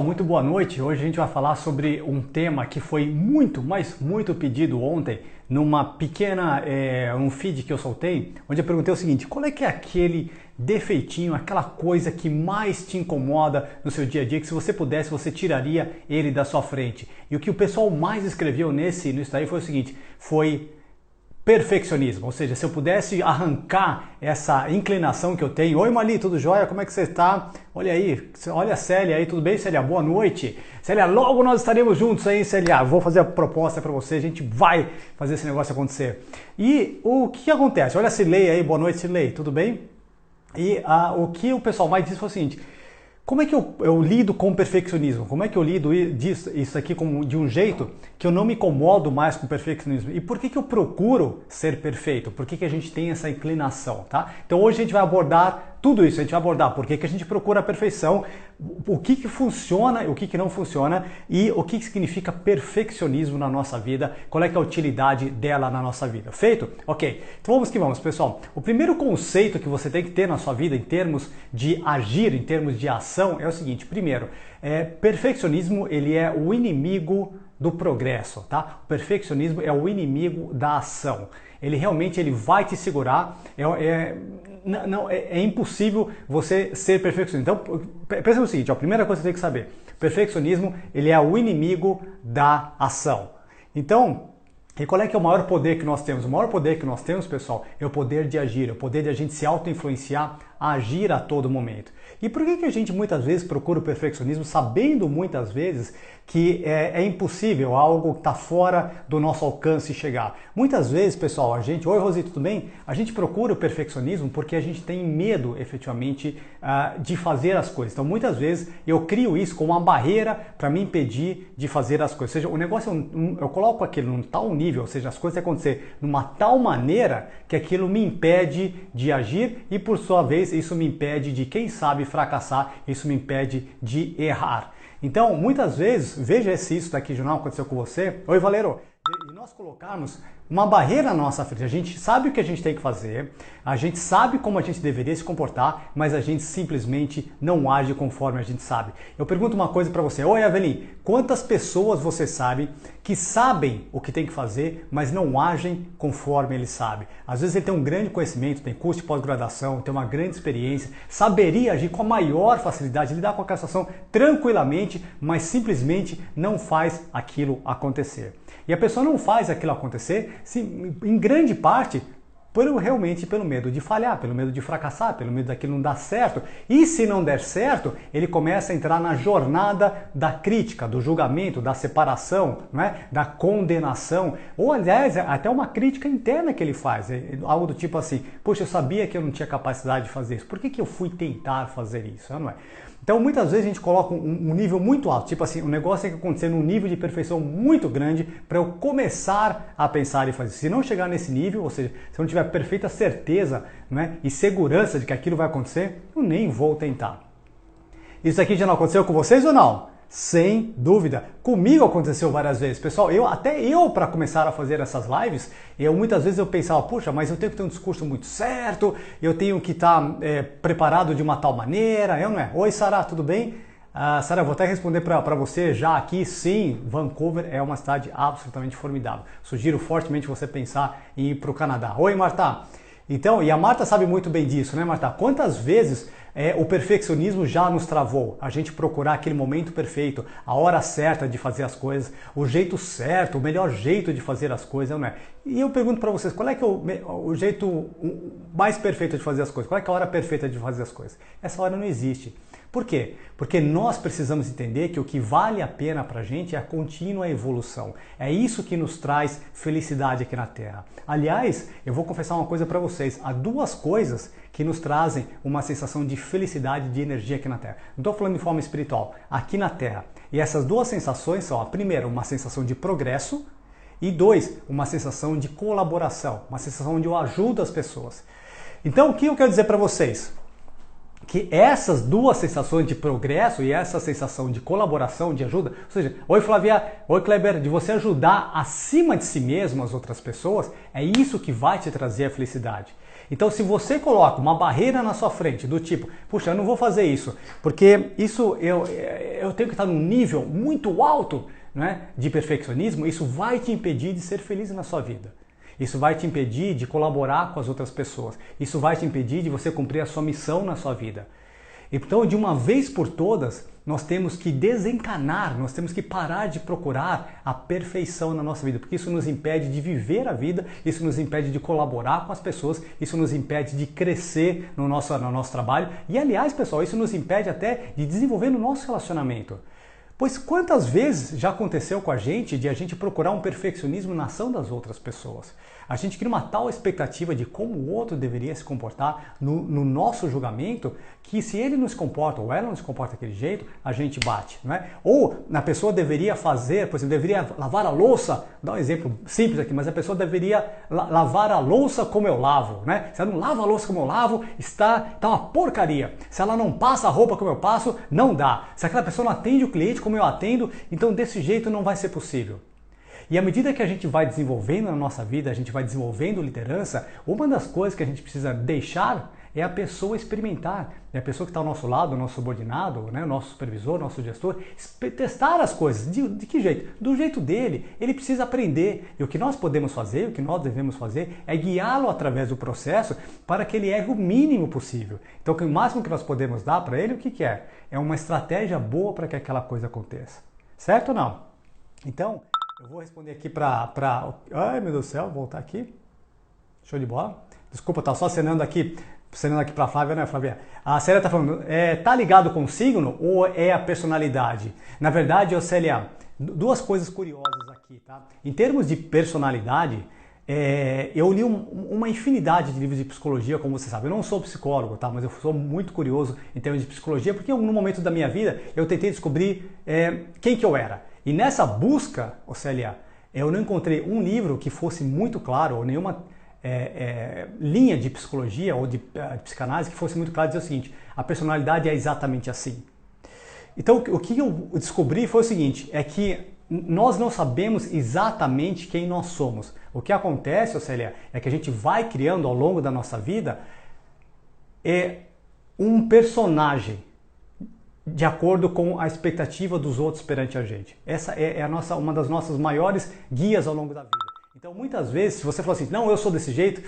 Muito boa noite. Hoje a gente vai falar sobre um tema que foi muito, mas muito pedido ontem numa pequena, um feed que eu soltei, onde eu perguntei o seguinte: qual é que é aquele defeitinho, aquela coisa que mais te incomoda no seu dia a dia, que se você pudesse, você tiraria ele da sua frente? E o que o pessoal mais escreveu nisso daí foi o seguinte: foi perfeccionismo, ou seja, se eu pudesse arrancar essa inclinação que eu tenho. Oi Mali, tudo jóia? Como é que você está? Olha aí, olha a Célia aí, tudo bem Célia? Boa noite. Célia, logo nós estaremos juntos aí, Célia. Vou fazer a proposta para você, a gente vai fazer esse negócio acontecer. E o que acontece? Olha a Cirlei aí, boa noite Cirlei, tudo bem? E o que o pessoal mais disse foi o seguinte: como é que eu lido com o perfeccionismo? Como é que eu lido isso aqui de um jeito que eu não me incomodo mais com o perfeccionismo? E por que eu procuro ser perfeito? Por que a gente tem essa inclinação, tá? Então hoje a gente vai abordar tudo isso, a gente vai abordar por que a gente procura a perfeição, o que funciona e o que não funciona e o que significa perfeccionismo na nossa vida, qual é que é a utilidade dela na nossa vida. Feito? Ok. Então vamos que vamos, pessoal. O primeiro conceito que você tem que ter na sua vida em termos de agir, em termos de ação, é o seguinte: primeiro, perfeccionismo ele é o inimigo do progresso, tá? O perfeccionismo é o inimigo da ação. Ele realmente vai te segurar. É impossível você ser perfeccionista. Então, pensa no seguinte: a primeira coisa que você tem que saber: perfeccionismo ele é o inimigo da ação. Então, e qual é que é o maior poder que nós temos? O maior poder que nós temos, pessoal, é o poder de agir, é o poder de a gente se auto-influenciar, a agir a todo momento. E por que a gente muitas vezes procura o perfeccionismo, sabendo muitas vezes que é impossível, algo que está fora do nosso alcance chegar? Muitas vezes, pessoal, oi Rosito, tudo bem? A gente procura o perfeccionismo porque a gente tem medo, efetivamente, de fazer as coisas. Então, muitas vezes, eu crio isso como uma barreira para me impedir de fazer as coisas. Ou seja, o negócio, eu coloco aquilo num tal nível, ou seja, as coisas têm que acontecer numa tal maneira que aquilo me impede de agir e, por sua vez, isso me impede de, quem sabe, fracassar, isso me impede de errar. Então, muitas vezes, veja se isso daqui de jornal aconteceu com você. Oi, Valero. E nós colocarmos uma barreira na nossa frente. A gente sabe o que a gente tem que fazer, a gente sabe como a gente deveria se comportar, mas a gente simplesmente não age conforme a gente sabe. Eu pergunto uma coisa para você: oi, Evelyn, quantas pessoas você sabe que sabem o que tem que fazer, mas não agem conforme ele sabe? Às vezes ele tem um grande conhecimento, tem curso de pós-graduação, tem uma grande experiência, saberia agir com a maior facilidade, lidar com a situação tranquilamente, mas simplesmente não faz aquilo acontecer. E a pessoa não faz aquilo acontecer, em grande parte, realmente pelo medo de falhar, pelo medo de fracassar, pelo medo daquilo não dar certo. E se não der certo, ele começa a entrar na jornada da crítica, do julgamento, da separação, não é? Da condenação. Ou, aliás, até uma crítica interna que ele faz. Algo do tipo assim: poxa, eu sabia que eu não tinha capacidade de fazer isso. Por que eu fui tentar fazer isso? Não é? Então, muitas vezes a gente coloca um nível muito alto, tipo assim, o negócio tem que acontecer num nível de perfeição muito grande para eu começar a pensar e fazer. Se não chegar nesse nível, ou seja, se eu não tiver perfeita certeza, né, e segurança de que aquilo vai acontecer, eu nem vou tentar. Isso aqui já não aconteceu com vocês ou não? Sem dúvida. Comigo aconteceu várias vezes. Pessoal, até eu para começar a fazer essas lives, muitas vezes eu pensava: puxa, mas eu tenho que ter um discurso muito certo, eu tenho que estar preparado de uma tal maneira, não é? Oi, Sara, tudo bem? Sara, vou até responder para você já aqui. Sim, Vancouver é uma cidade absolutamente formidável. Sugiro fortemente você pensar em ir para o Canadá. Oi, Marta. Então, e a Marta sabe muito bem disso, né, Marta? Quantas vezes o perfeccionismo já nos travou? A gente procurar aquele momento perfeito, a hora certa de fazer as coisas, o jeito certo, o melhor jeito de fazer as coisas, não é? E eu pergunto para vocês: qual é que é o jeito mais perfeito de fazer as coisas? Qual é que é a hora perfeita de fazer as coisas? Essa hora não existe. Por quê? Porque nós precisamos entender que o que vale a pena para a gente é a contínua evolução. É isso que nos traz felicidade aqui na Terra. Aliás, eu vou confessar uma coisa para vocês: há duas coisas que nos trazem uma sensação de felicidade, de energia aqui na Terra. Não estou falando de forma espiritual, aqui na Terra. E essas duas sensações são: a primeira, uma sensação de progresso, e dois, uma sensação de colaboração, uma sensação onde eu ajudo as pessoas. Então, o que eu quero dizer para vocês? Que essas duas sensações de progresso e essa sensação de colaboração, de ajuda, ou seja, oi Flávia, oi Kleber, de você ajudar acima de si mesmo as outras pessoas, é isso que vai te trazer a felicidade. Então, se você coloca uma barreira na sua frente, do tipo, puxa, eu não vou fazer isso, porque isso eu tenho que estar num nível muito alto, né, de perfeccionismo, isso vai te impedir de ser feliz na sua vida. Isso vai te impedir de colaborar com as outras pessoas. Isso vai te impedir de você cumprir a sua missão na sua vida. Então, de uma vez por todas, nós temos que desencanar, nós temos que parar de procurar a perfeição na nossa vida, porque isso nos impede de viver a vida, isso nos impede de colaborar com as pessoas, isso nos impede de crescer no nosso trabalho e, aliás, pessoal, isso nos impede até de desenvolver no nosso relacionamento. Pois quantas vezes já aconteceu com a gente de a gente procurar um perfeccionismo na ação das outras pessoas? A gente cria uma tal expectativa de como o outro deveria se comportar no nosso julgamento, que se ele não se comporta ou ela não se comporta daquele jeito, a gente bate, não é? Ou a pessoa deveria fazer, por exemplo, deveria lavar a louça, dá um exemplo simples aqui, mas a pessoa deveria lavar a louça como eu lavo, né? Se ela não lava a louça como eu lavo, está uma porcaria. Se ela não passa a roupa como eu passo, não dá. Se aquela pessoa não atende o cliente como eu atendo, então desse jeito não vai ser possível. E à medida que a gente vai desenvolvendo na nossa vida, a gente vai desenvolvendo liderança, uma das coisas que a gente precisa deixar é a pessoa experimentar, é a pessoa que está ao nosso lado, o nosso subordinado, né, o nosso supervisor, o nosso gestor, testar as coisas. De que jeito? Do jeito dele. Ele precisa aprender. E o que nós podemos fazer, o que nós devemos fazer, é guiá-lo através do processo para que ele erre o mínimo possível. Então, o máximo que nós podemos dar para ele, o que é? É uma estratégia boa para que aquela coisa aconteça. Certo ou não? Então, eu vou responder aqui Ai, meu Deus do céu, vou voltar aqui. Show de bola. Desculpa, tá só acenando aqui para a Flávia, né, Flávia? A Célia tá falando, tá ligado com o signo ou é a personalidade? Na verdade, Célia, duas coisas curiosas aqui, tá? Em termos de personalidade, eu li uma infinidade de livros de psicologia, como você sabe. Eu não sou psicólogo, tá? Mas eu sou muito curioso em termos de psicologia, porque no momento da minha vida eu tentei descobrir quem que eu era. E nessa busca, Célia, eu não encontrei um livro que fosse muito claro, ou nenhuma linha de psicologia ou de psicanálise que fosse muito claro dizer o seguinte: a personalidade é exatamente assim. Então, o que eu descobri foi o seguinte, é que nós não sabemos exatamente quem nós somos. O que acontece, Célia, é que a gente vai criando ao longo da nossa vida um personagem de acordo com a expectativa dos outros perante a gente. Essa é uma das nossas maiores guias ao longo da vida. Então, muitas vezes, se você falar assim, não, eu sou desse jeito,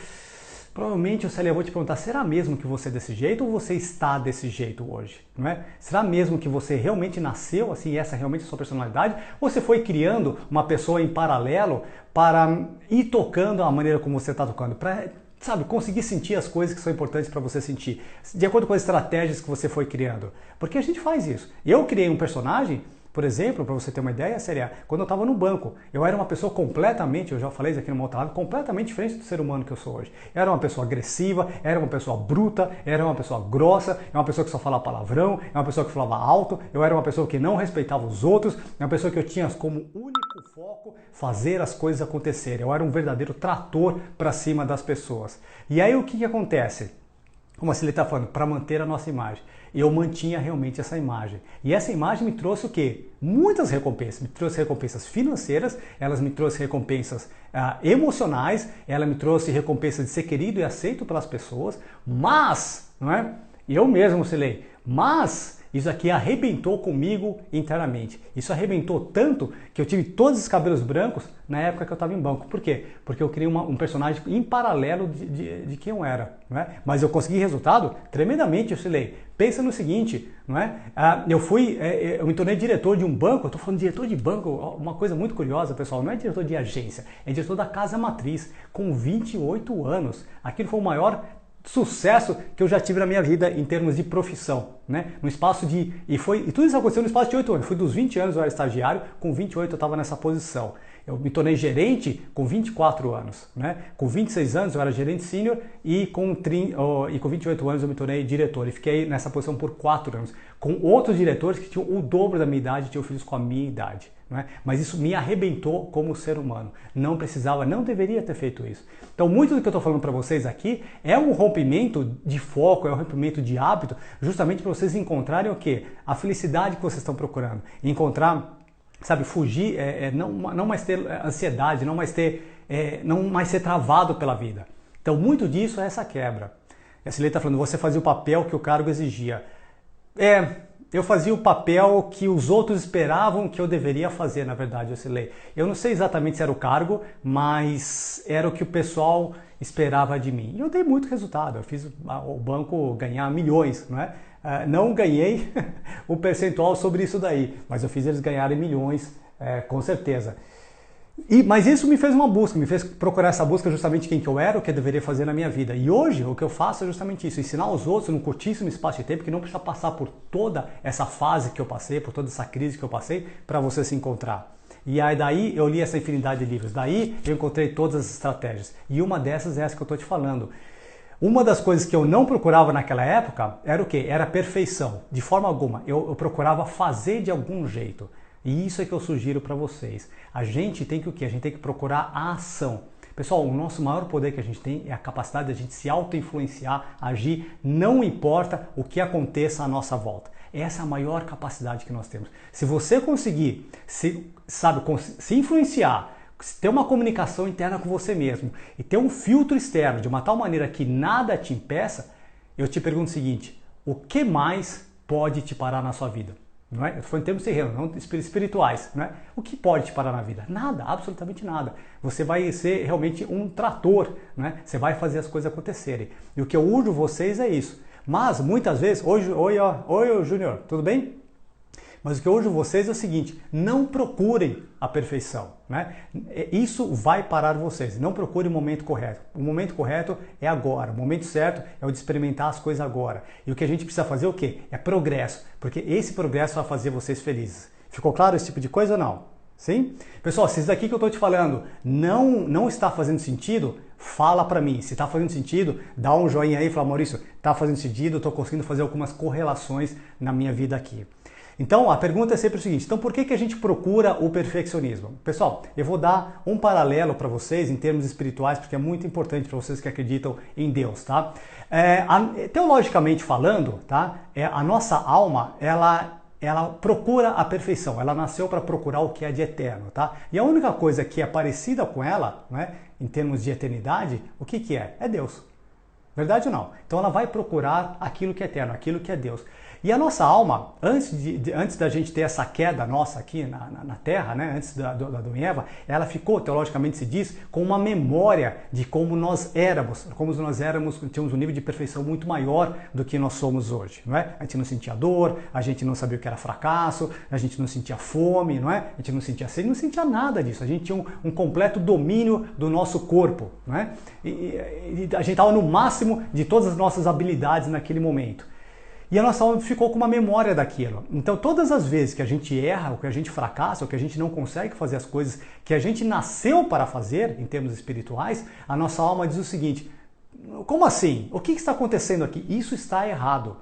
provavelmente, Célia, eu vou te perguntar, será mesmo que você é desse jeito ou você está desse jeito hoje? Não é? Será mesmo que você realmente nasceu assim, essa realmente é a sua personalidade? Ou você foi criando uma pessoa em paralelo para ir tocando a maneira como você está tocando? Sabe, conseguir sentir as coisas que são importantes para você sentir, de acordo com as estratégias que você foi criando. Porque a gente faz isso. Eu criei um personagem, por exemplo, para você ter uma ideia, seria quando eu estava no banco. Eu era uma pessoa completamente, eu já falei isso aqui no outro lado, completamente diferente do ser humano que eu sou hoje. Eu era uma pessoa agressiva, era uma pessoa bruta, era uma pessoa grossa, era uma pessoa que só falava palavrão, era uma pessoa que falava alto, eu era uma pessoa que não respeitava os outros, era uma pessoa que eu tinha como único foco fazer as coisas acontecerem. Eu era um verdadeiro trator para cima das pessoas. E aí o que acontece? Como assim ele está falando? Para manter a nossa imagem. Eu mantinha realmente essa imagem. E essa imagem me trouxe o quê? Muitas recompensas. Me trouxe recompensas financeiras, elas me trouxe recompensas emocionais, ela me trouxe recompensas de ser querido e aceito pelas pessoas, mas, não é? Eu mesmo, Silei, mas isso aqui arrebentou comigo internamente. Isso arrebentou tanto que eu tive todos os cabelos brancos na época que eu estava em banco. Por quê? Porque eu criei um personagem em paralelo de quem eu era. Não é? Mas eu consegui resultado tremendamente, Silei. Pensa no seguinte, não é? Eu me tornei diretor de um banco, eu estou falando de diretor de banco, uma coisa muito curiosa, pessoal, não é diretor de agência, é diretor da casa matriz, com 28 anos. Aquilo foi o maior sucesso que eu já tive na minha vida em termos de profissão, né? No espaço de... E tudo isso aconteceu no espaço de 8 anos. Fui dos 20 anos eu era estagiário, com 28 eu estava nessa posição. Eu me tornei gerente com 24 anos, né? Com 26 anos eu era gerente sênior e com 28 anos eu me tornei diretor. E fiquei nessa posição por 4 anos, com outros diretores que tinham o dobro da minha idade, tinham filhos com a minha idade. Não é? Mas isso me arrebentou como ser humano. Não precisava, não deveria ter feito isso. Então, muito do que eu estou falando para vocês aqui é um rompimento de foco, é um rompimento de hábito, justamente para vocês encontrarem o quê? A felicidade que vocês estão procurando. Encontrar, sabe, fugir, não mais ter ansiedade, não mais ser travado pela vida. Então, muito disso é essa quebra. Essa lei está falando, você fazia o papel que o cargo exigia. Eu fazia o papel que os outros esperavam que eu deveria fazer, na verdade, essa lei. Eu não sei exatamente se era o cargo, mas era o que o pessoal esperava de mim. E eu dei muito resultado, eu fiz o banco ganhar milhões, não é? Não ganhei o percentual sobre isso daí, mas eu fiz eles ganharem milhões, com certeza. Mas isso me fez uma busca, me fez procurar essa busca justamente quem que eu era, o que eu deveria fazer na minha vida. E hoje o que eu faço é justamente isso, ensinar os outros num curtíssimo espaço de tempo que não precisa passar por toda essa fase que eu passei, por toda essa crise que eu passei, para você se encontrar. E aí daí eu li essa infinidade de livros, daí eu encontrei todas as estratégias. E uma dessas é essa que eu estou te falando. Uma das coisas que eu não procurava naquela época era o quê? Era a perfeição. De forma alguma. Eu procurava fazer de algum jeito. E isso é que eu sugiro para vocês. A gente tem que o quê? A gente tem que procurar a ação. Pessoal, o nosso maior poder que a gente tem é a capacidade de a gente se auto-influenciar, agir, não importa o que aconteça à nossa volta. Essa é a maior capacidade que nós temos. Se você conseguir se influenciar, ter uma comunicação interna com você mesmo e ter um filtro externo de uma tal maneira que nada te impeça, eu te pergunto o seguinte, o que mais pode te parar na sua vida? Não é? Eu estou falando em termos terrenos, não espirituais. Não é? O que pode te parar na vida? Nada, absolutamente nada. Você vai ser realmente um trator, não é? Você vai fazer as coisas acontecerem. E o que eu urjo vocês é isso. Mas, muitas vezes, oi Júnior, tudo bem? Mas o que eu urjo vocês é o seguinte, não procurem a perfeição. Né? Isso vai parar vocês, não procurem o momento correto. O momento correto é agora, o momento certo é o de experimentar as coisas agora. E o que a gente precisa fazer é o quê? É progresso, porque esse progresso vai fazer vocês felizes. Ficou claro esse tipo de coisa ou não? Sim? Pessoal, se isso daqui que eu estou te falando não está fazendo sentido, fala para mim. Se está fazendo sentido, dá um joinha aí e fala, Maurício, está fazendo sentido, estou conseguindo fazer algumas correlações na minha vida aqui. Então, a pergunta é sempre o seguinte, então por que a gente procura o perfeccionismo? Pessoal, eu vou dar um paralelo para vocês em termos espirituais, porque é muito importante para vocês que acreditam em Deus, tá? Teologicamente falando, tá? A nossa alma, ela procura a perfeição, ela nasceu para procurar o que é de eterno, tá? E a única coisa que é parecida com ela, né, em termos de eternidade, o que é? É Deus. Verdade ou não? Então ela vai procurar aquilo que é eterno, aquilo que é Deus. E a nossa alma, antes da gente ter essa queda nossa aqui na Terra, né, antes da Adão e Eva, ela ficou, teologicamente se diz, com uma memória de como nós éramos, tínhamos um nível de perfeição muito maior do que nós somos hoje. Não é? A gente não sentia dor, a gente não sabia o que era fracasso, a gente não sentia fome, não é? A gente não sentia sede, não sentia nada disso. A gente tinha um completo domínio do nosso corpo. Não é? E a gente estava no máximo de todas as nossas habilidades naquele momento. E a nossa alma ficou com uma memória daquilo. Então, todas as vezes que a gente erra, ou que a gente fracassa, ou que a gente não consegue fazer as coisas que a gente nasceu para fazer, em termos espirituais, a nossa alma diz o seguinte, como assim? O que está acontecendo aqui? Isso está errado.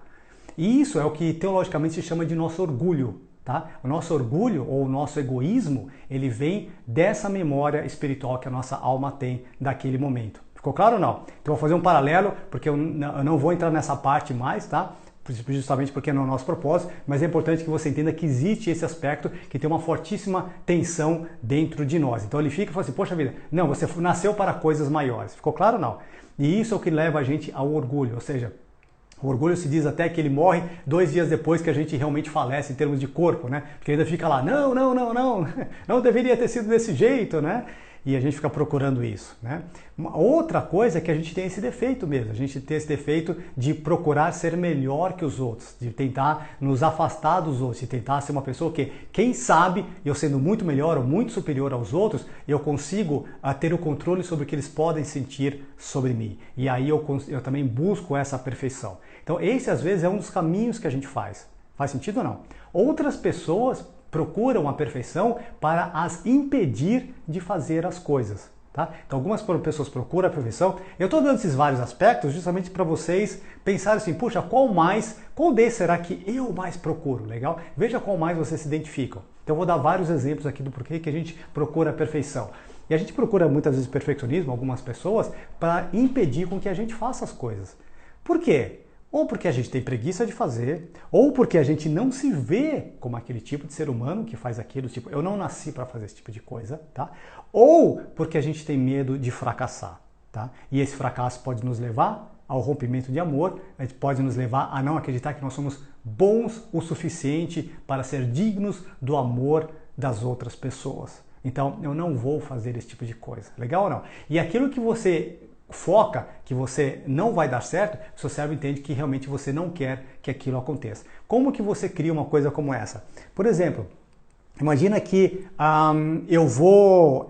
E isso é o que teologicamente se chama de nosso orgulho. Tá? O nosso orgulho, ou o nosso egoísmo, ele vem dessa memória espiritual que a nossa alma tem daquele momento. Ficou claro ou não? Então, eu vou fazer um paralelo, porque eu não vou entrar nessa parte mais, tá? Justamente porque não é o nosso propósito, mas é importante que você entenda que existe esse aspecto que tem uma fortíssima tensão dentro de nós. Então ele fica e fala assim, poxa vida, não, você nasceu para coisas maiores. Ficou claro ou não? E isso é o que leva a gente ao orgulho, ou seja, o orgulho se diz até que ele morre 2 dias depois que a gente realmente falece em termos de corpo, né? Porque ainda fica lá, não deveria ter sido desse jeito, né? E a gente fica procurando isso, né? Uma outra coisa é que a gente tem esse defeito mesmo, a gente tem esse defeito de procurar ser melhor que os outros, de tentar nos afastar dos outros, de tentar ser uma pessoa que, quem sabe, eu sendo muito melhor ou muito superior aos outros, eu consigo ter o controle sobre o que eles podem sentir sobre mim. E aí eu também busco essa perfeição. Então esse às vezes é um dos caminhos que a gente faz. Faz sentido ou não? Outras pessoas procuram a perfeição para as impedir de fazer as coisas. Tá? Então algumas pessoas procuram a perfeição. Eu estou dando esses vários aspectos justamente para vocês pensarem assim, puxa, qual desses será que eu mais procuro? Legal? Veja qual mais vocês se identificam. Então eu vou dar vários exemplos aqui do porquê que a gente procura a perfeição. E a gente procura muitas vezes perfeccionismo, algumas pessoas, para impedir com que a gente faça as coisas. Por quê? Ou porque a gente tem preguiça de fazer, ou porque a gente não se vê como aquele tipo de ser humano que faz aquilo, tipo, eu não nasci para fazer esse tipo de coisa, tá? Ou porque a gente tem medo de fracassar, tá? tá? E esse fracasso pode nos levar ao rompimento de amor, pode nos levar a não acreditar que nós somos bons o suficiente para ser dignos do amor das outras pessoas. Então, eu não vou fazer esse tipo de coisa. Legal ou não? E aquilo que você foca, que você não vai dar certo, o seu cérebro entende que realmente você não quer que aquilo aconteça. Como que você cria uma coisa como essa? Por exemplo, imagina que eu vou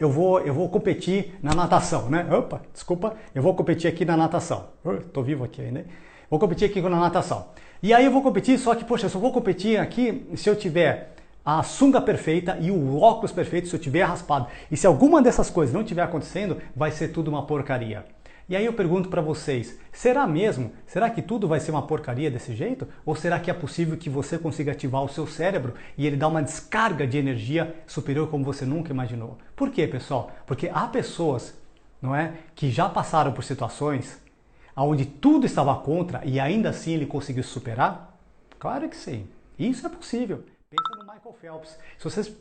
competir na natação, né? Opa, desculpa, eu vou competir aqui na natação. Tô vivo aqui ainda. Vou competir aqui na natação. E aí eu vou competir, só que, poxa, eu só vou competir aqui se eu tiver a sunga perfeita e o óculos perfeito, se eu tiver raspado. E se alguma dessas coisas não estiver acontecendo, vai ser tudo uma porcaria. E aí eu pergunto para vocês, será mesmo? Será que tudo vai ser uma porcaria desse jeito? Ou será que é possível que você consiga ativar o seu cérebro e ele dar uma descarga de energia superior como você nunca imaginou? Por quê, pessoal? Porque há pessoas, não é, que já passaram por situações onde tudo estava contra e ainda assim ele conseguiu superar? Claro que sim. Isso é possível. Pensa no Michael Phelps. Se vocês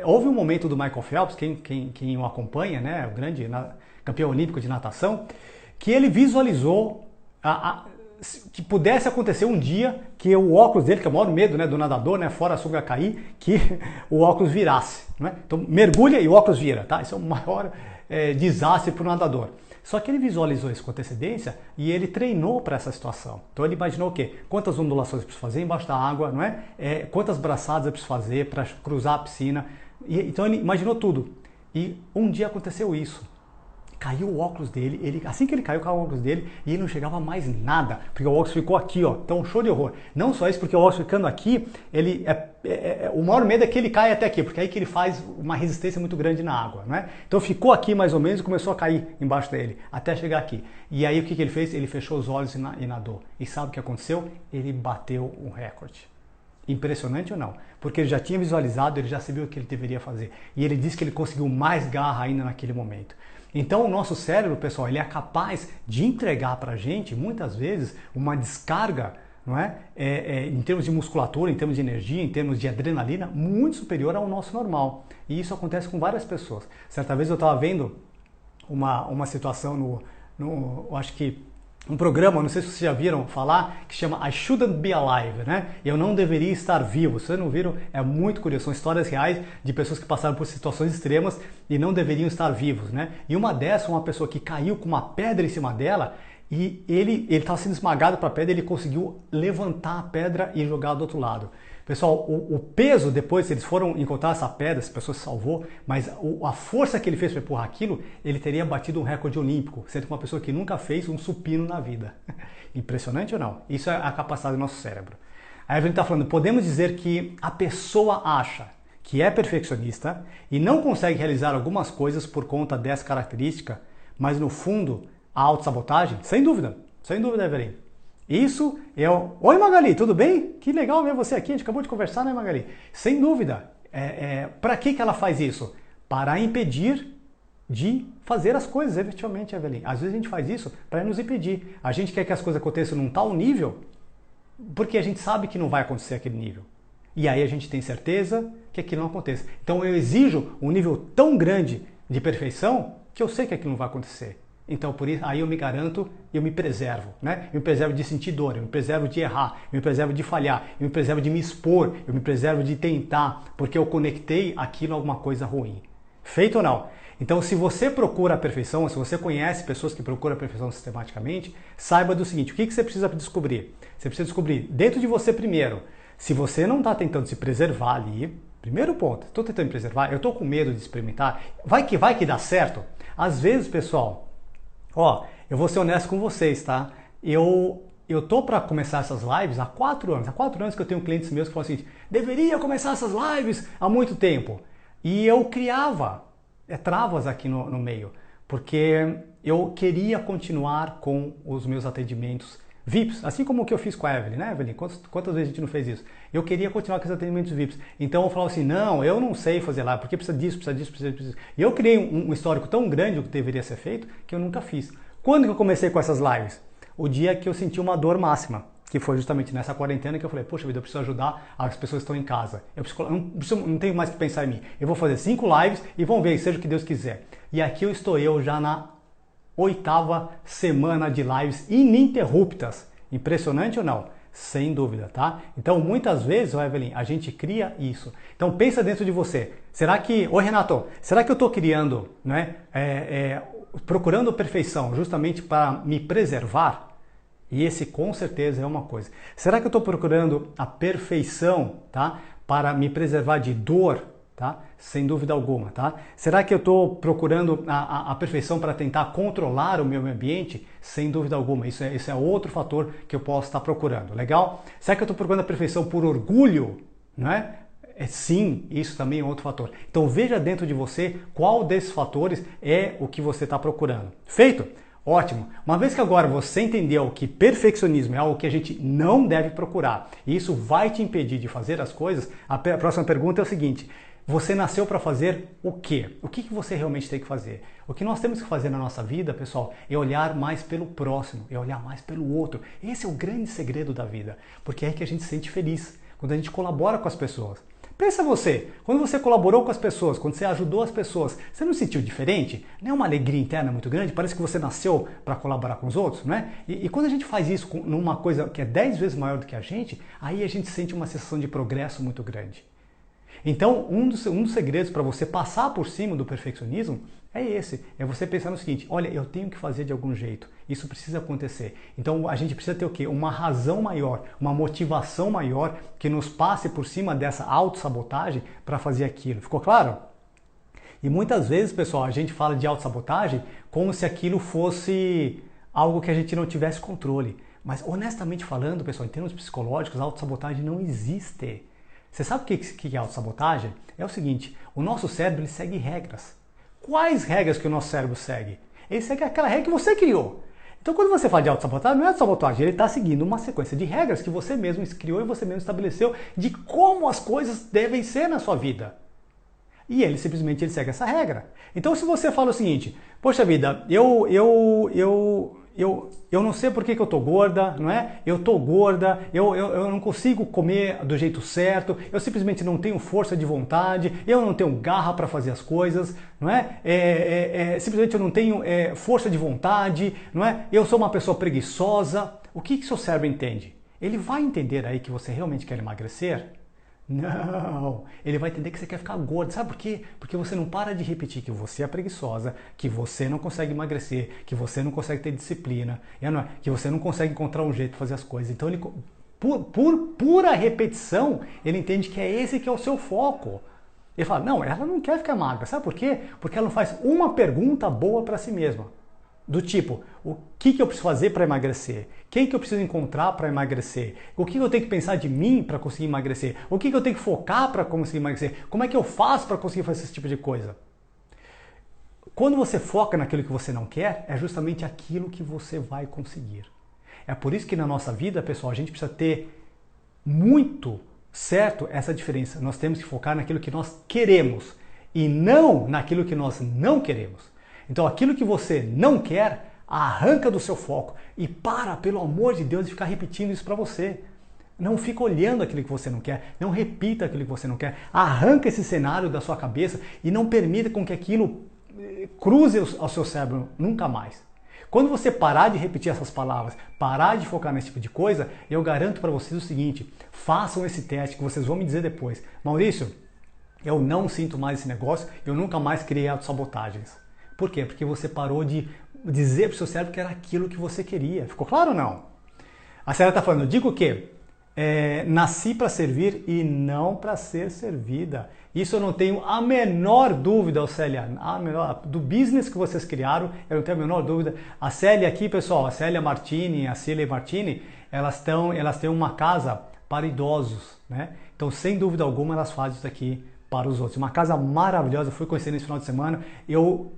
houve um momento do Michael Phelps, quem o acompanha, né, o grande campeão olímpico de natação, que ele visualizou que pudesse acontecer um dia que o óculos dele, que é o maior medo, né, do nadador, né, fora a sunga cair, que o óculos virasse. Né? Então mergulha e o óculos vira, tá? Isso é o maior desastre para o nadador. Só que ele visualizou isso com antecedência e ele treinou para essa situação. Então ele imaginou o quê? Quantas ondulações eu preciso fazer embaixo da água, não é? Quantas braçadas eu preciso fazer para cruzar a piscina. Então ele imaginou tudo. E um dia aconteceu isso. Caiu o óculos dele, assim que ele caiu o óculos dele, e ele não chegava mais nada, porque o óculos ficou aqui, ó. Então, show de horror. Não só isso, porque o óculos ficando aqui, o maior medo é que ele caia até aqui, porque é aí que ele faz uma resistência muito grande na água, né? Então ficou aqui mais ou menos e começou a cair embaixo dele, até chegar aqui. E aí o que ele fez? Ele fechou os olhos e nadou. E sabe o que aconteceu? Ele bateu um recorde. Impressionante ou não? Porque ele já tinha visualizado, ele já sabia o que ele deveria fazer. E ele disse que ele conseguiu mais garra ainda naquele momento. Então o nosso cérebro, pessoal, ele é capaz de entregar para a gente, muitas vezes, uma descarga, não é? Em termos de musculatura, em termos de energia, em termos de adrenalina, muito superior ao nosso normal. E isso acontece com várias pessoas. Certa vez eu estava vendo uma situação eu acho que um programa, não sei se vocês já viram falar, que chama I Shouldn't Be Alive, né? Eu não deveria estar vivo. Se vocês não viram, é muito curioso. São histórias reais de pessoas que passaram por situações extremas e não deveriam estar vivos, né? E uma dessas, uma pessoa que caiu com uma pedra em cima dela e ele estava sendo esmagado para a pedra, ele conseguiu levantar a pedra e jogar do outro lado. Pessoal, o peso, depois eles foram encontrar essa pedra, essa pessoa se salvou, mas a força que ele fez para empurrar aquilo, ele teria batido um recorde olímpico, sendo uma pessoa que nunca fez um supino na vida. Impressionante ou não? Isso é a capacidade do nosso cérebro. A Evelyn está falando, podemos dizer que a pessoa acha que é perfeccionista e não consegue realizar algumas coisas por conta dessa característica, mas no fundo, a autossabotagem? Sem dúvida, Evelyn. Isso é o... Oi, Magali, tudo bem? Que legal ver você aqui, a gente acabou de conversar, né, Magali? Sem dúvida. Para que ela faz isso? Para impedir de fazer as coisas, efetivamente, Evelyn. Às vezes a gente faz isso para nos impedir. A gente quer que as coisas aconteçam num tal nível porque a gente sabe que não vai acontecer aquele nível. E aí a gente tem certeza que aquilo não aconteça. Então eu exijo um nível tão grande de perfeição que eu sei que aquilo não vai acontecer. Então, por isso, aí eu me garanto, eu me preservo, né? Eu me preservo de sentir dor, eu me preservo de errar, eu me preservo de falhar, eu me preservo de me expor, eu me preservo de tentar, porque eu conectei aquilo a alguma coisa ruim. Feito ou não? Então, se você procura a perfeição, se você conhece pessoas que procuram a perfeição sistematicamente, saiba do seguinte, o que você precisa descobrir? Você precisa descobrir dentro de você primeiro, se você não está tentando se preservar ali, primeiro ponto, estou tentando me preservar, eu estou com medo de experimentar, vai que dá certo. Às vezes, pessoal, eu vou ser honesto com vocês, tá? Eu tô para começar essas lives há 4 anos. Há 4 anos que eu tenho clientes meus que falam assim, deveria começar essas lives há muito tempo. E eu criava travas aqui no meio, porque eu queria continuar com os meus atendimentos VIPs, assim como o que eu fiz com a Evelyn, né, Evelyn? Quantas vezes a gente não fez isso? Eu queria continuar com os atendimentos VIPs. Então eu falava assim, não, eu não sei fazer lá, porque precisa disso, precisa disso, precisa disso. E eu criei um histórico tão grande do que deveria ser feito, que eu nunca fiz. Quando que eu comecei com essas lives? O dia que eu senti uma dor máxima, que foi justamente nessa quarentena que eu falei, poxa vida, eu preciso ajudar as pessoas que estão em casa. Não tenho mais que pensar em mim. Eu vou fazer 5 lives e vamos ver, seja o que Deus quiser. E aqui estou eu já na 8ª semana de lives ininterruptas. Impressionante ou não? Sem dúvida, tá? Então, muitas vezes, Evelyn, a gente cria isso. Então, pensa dentro de você. Será que... Oi, Renato. Será que eu estou criando, né? Procurando perfeição justamente para me preservar? E esse, com certeza, é uma coisa. Será que eu estou procurando a perfeição, tá? Para me preservar de dor? Tá? Sem dúvida alguma, tá? Será que eu estou procurando a perfeição para tentar controlar o meu ambiente? Sem dúvida alguma, isso é outro fator que eu posso estar procurando, legal? Será que eu estou procurando a perfeição por orgulho? Não é? Sim, isso também é outro fator. Então veja dentro de você qual desses fatores é o que você está procurando. Feito? Ótimo! Uma vez que agora você entendeu que perfeccionismo é algo que a gente não deve procurar e isso vai te impedir de fazer as coisas, a próxima pergunta é o seguinte: você nasceu para fazer o quê? O que você realmente tem que fazer? O que nós temos que fazer na nossa vida, pessoal, é olhar mais pelo próximo, é olhar mais pelo outro. Esse é o grande segredo da vida, porque é aí que a gente se sente feliz, quando a gente colabora com as pessoas. Pensa você, quando você colaborou com as pessoas, quando você ajudou as pessoas, você não se sentiu diferente? Não é uma alegria interna muito grande? Parece que você nasceu para colaborar com os outros, não é? E quando a gente faz isso numa coisa que é 10 vezes maior do que a gente, aí a gente sente uma sensação de progresso muito grande. Então, um dos segredos para você passar por cima do perfeccionismo é esse, é você pensar no seguinte: olha, eu tenho que fazer de algum jeito, isso precisa acontecer. Então, a gente precisa ter o quê? Uma razão maior, uma motivação maior que nos passe por cima dessa autossabotagem para fazer aquilo. Ficou claro? E muitas vezes, pessoal, a gente fala de autossabotagem como se aquilo fosse algo que a gente não tivesse controle. Mas, honestamente falando, pessoal, em termos psicológicos, a autossabotagem não existe. Você sabe o que é autossabotagem? É o seguinte: o nosso cérebro ele segue regras. Quais regras que o nosso cérebro segue? Ele segue aquela regra que você criou. Então, quando você fala de autossabotagem, não é autossabotagem, ele está seguindo uma sequência de regras que você mesmo criou e você mesmo estabeleceu de como as coisas devem ser na sua vida. E ele simplesmente segue essa regra. Então, se você fala o seguinte: poxa vida, eu não sei por que eu tô gorda, não é? Eu tô gorda, eu não consigo comer do jeito certo, eu simplesmente não tenho força de vontade, eu não tenho garra para fazer as coisas, não é? Simplesmente eu não tenho força de vontade, não é? Eu sou uma pessoa preguiçosa. O que seu cérebro entende? Ele vai entender aí que você realmente quer emagrecer? Não, ele vai entender que você quer ficar gordo. Sabe por quê? Porque você não para de repetir que você é preguiçosa, que você não consegue emagrecer, que você não consegue ter disciplina, que você não consegue encontrar um jeito de fazer as coisas. Então, ele, por pura repetição, ele entende que é esse que é o seu foco. Ele fala: não, ela não quer ficar magra. Sabe por quê? Porque ela não faz uma pergunta boa para si mesma. Do tipo: o que eu preciso fazer para emagrecer? Quem que eu preciso encontrar para emagrecer? O que eu tenho que pensar de mim para conseguir emagrecer? O que eu tenho que focar para conseguir emagrecer? Como é que eu faço para conseguir fazer esse tipo de coisa? Quando você foca naquilo que você não quer, é justamente aquilo que você vai conseguir. É por isso que na nossa vida, pessoal, a gente precisa ter muito certo essa diferença. Nós temos que focar naquilo que nós queremos e não naquilo que nós não queremos. Então, aquilo que você não quer, arranca do seu foco e para, pelo amor de Deus, de ficar repetindo isso para você. Não fica olhando aquilo que você não quer, não repita aquilo que você não quer. Arranca esse cenário da sua cabeça e não permita com que aquilo cruze ao seu cérebro nunca mais. Quando você parar de repetir essas palavras, parar de focar nesse tipo de coisa, eu garanto para vocês o seguinte: façam esse teste que vocês vão me dizer depois: Maurício, eu não sinto mais esse negócio, eu nunca mais criei autossabotagens. Por quê? Porque você parou de dizer para o seu cérebro que era aquilo que você queria. Ficou claro ou não? A Célia está falando: eu digo o quê? Nasci para servir e não para ser servida. Isso eu não tenho a menor dúvida, Célia. Do business que vocês criaram, eu não tenho a menor dúvida. A Célia aqui, pessoal, a Célia Martini, a Cília Martini, elas têm uma casa para idosos, né? Então, sem dúvida alguma, elas fazem isso aqui para os outros. Uma casa maravilhosa, eu fui conhecer nesse final de semana. Eu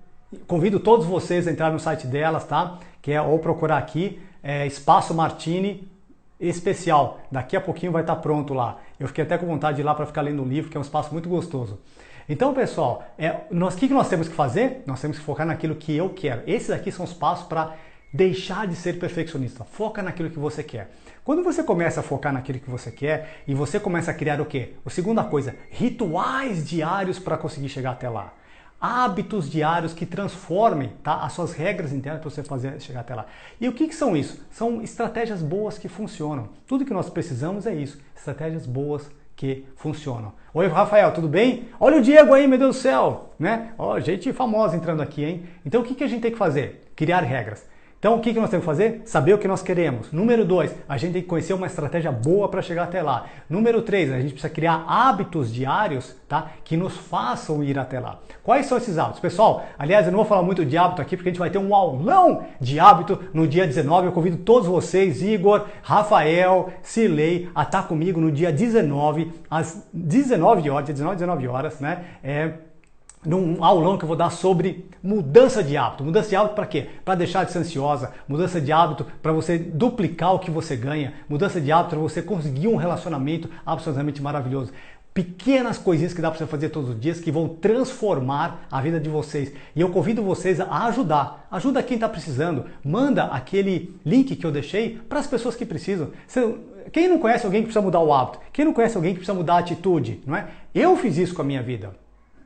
convido todos vocês a entrar no site delas, tá? Que é, ou procurar aqui, Espaço Martini Especial. Daqui a pouquinho vai estar pronto lá. Eu fiquei até com vontade de ir lá para ficar lendo o livro, que é um espaço muito gostoso. Então, pessoal, o que nós temos que fazer? Nós temos que focar naquilo que eu quero. Esses aqui são os passos para deixar de ser perfeccionista. Foca naquilo que você quer. Quando você começa a focar naquilo que você quer e você começa a criar o quê? A segunda coisa, rituais diários para conseguir chegar até lá. hábitos diários que transformem, tá, as suas regras internas para você chegar até lá. E o que são isso? São estratégias boas que funcionam. Tudo que nós precisamos é isso, estratégias boas que funcionam. Oi, Rafael, tudo bem? Olha o Diego aí, meu Deus do céu, né? Ó, gente famosa entrando aqui, hein? Então o que a gente tem que fazer? Criar regras. Então, o que nós temos que fazer? Saber o que nós queremos. Número 2, a gente tem que conhecer uma estratégia boa para chegar até lá. Número 3, a gente precisa criar hábitos diários, tá, que nos façam ir até lá. Quais são esses hábitos? Pessoal, aliás, eu não vou falar muito de hábito aqui, porque a gente vai ter um aulão de hábito no dia 19. Eu convido todos vocês, Igor, Rafael, Cilei, a estar comigo no dia 19, às 19 horas, né? Num aulão que eu vou dar sobre mudança de hábito. Mudança de hábito para quê? Para deixar de ser ansiosa. Mudança de hábito para você duplicar o que você ganha. Mudança de hábito para você conseguir um relacionamento absolutamente maravilhoso. Pequenas coisinhas que dá para você fazer todos os dias que vão transformar a vida de vocês. E eu convido vocês a ajudar. Ajuda quem está precisando. Manda aquele link que eu deixei para as pessoas que precisam. Quem não conhece alguém que precisa mudar o hábito? Quem não conhece alguém que precisa mudar a atitude? Não é? Eu fiz isso com a minha vida.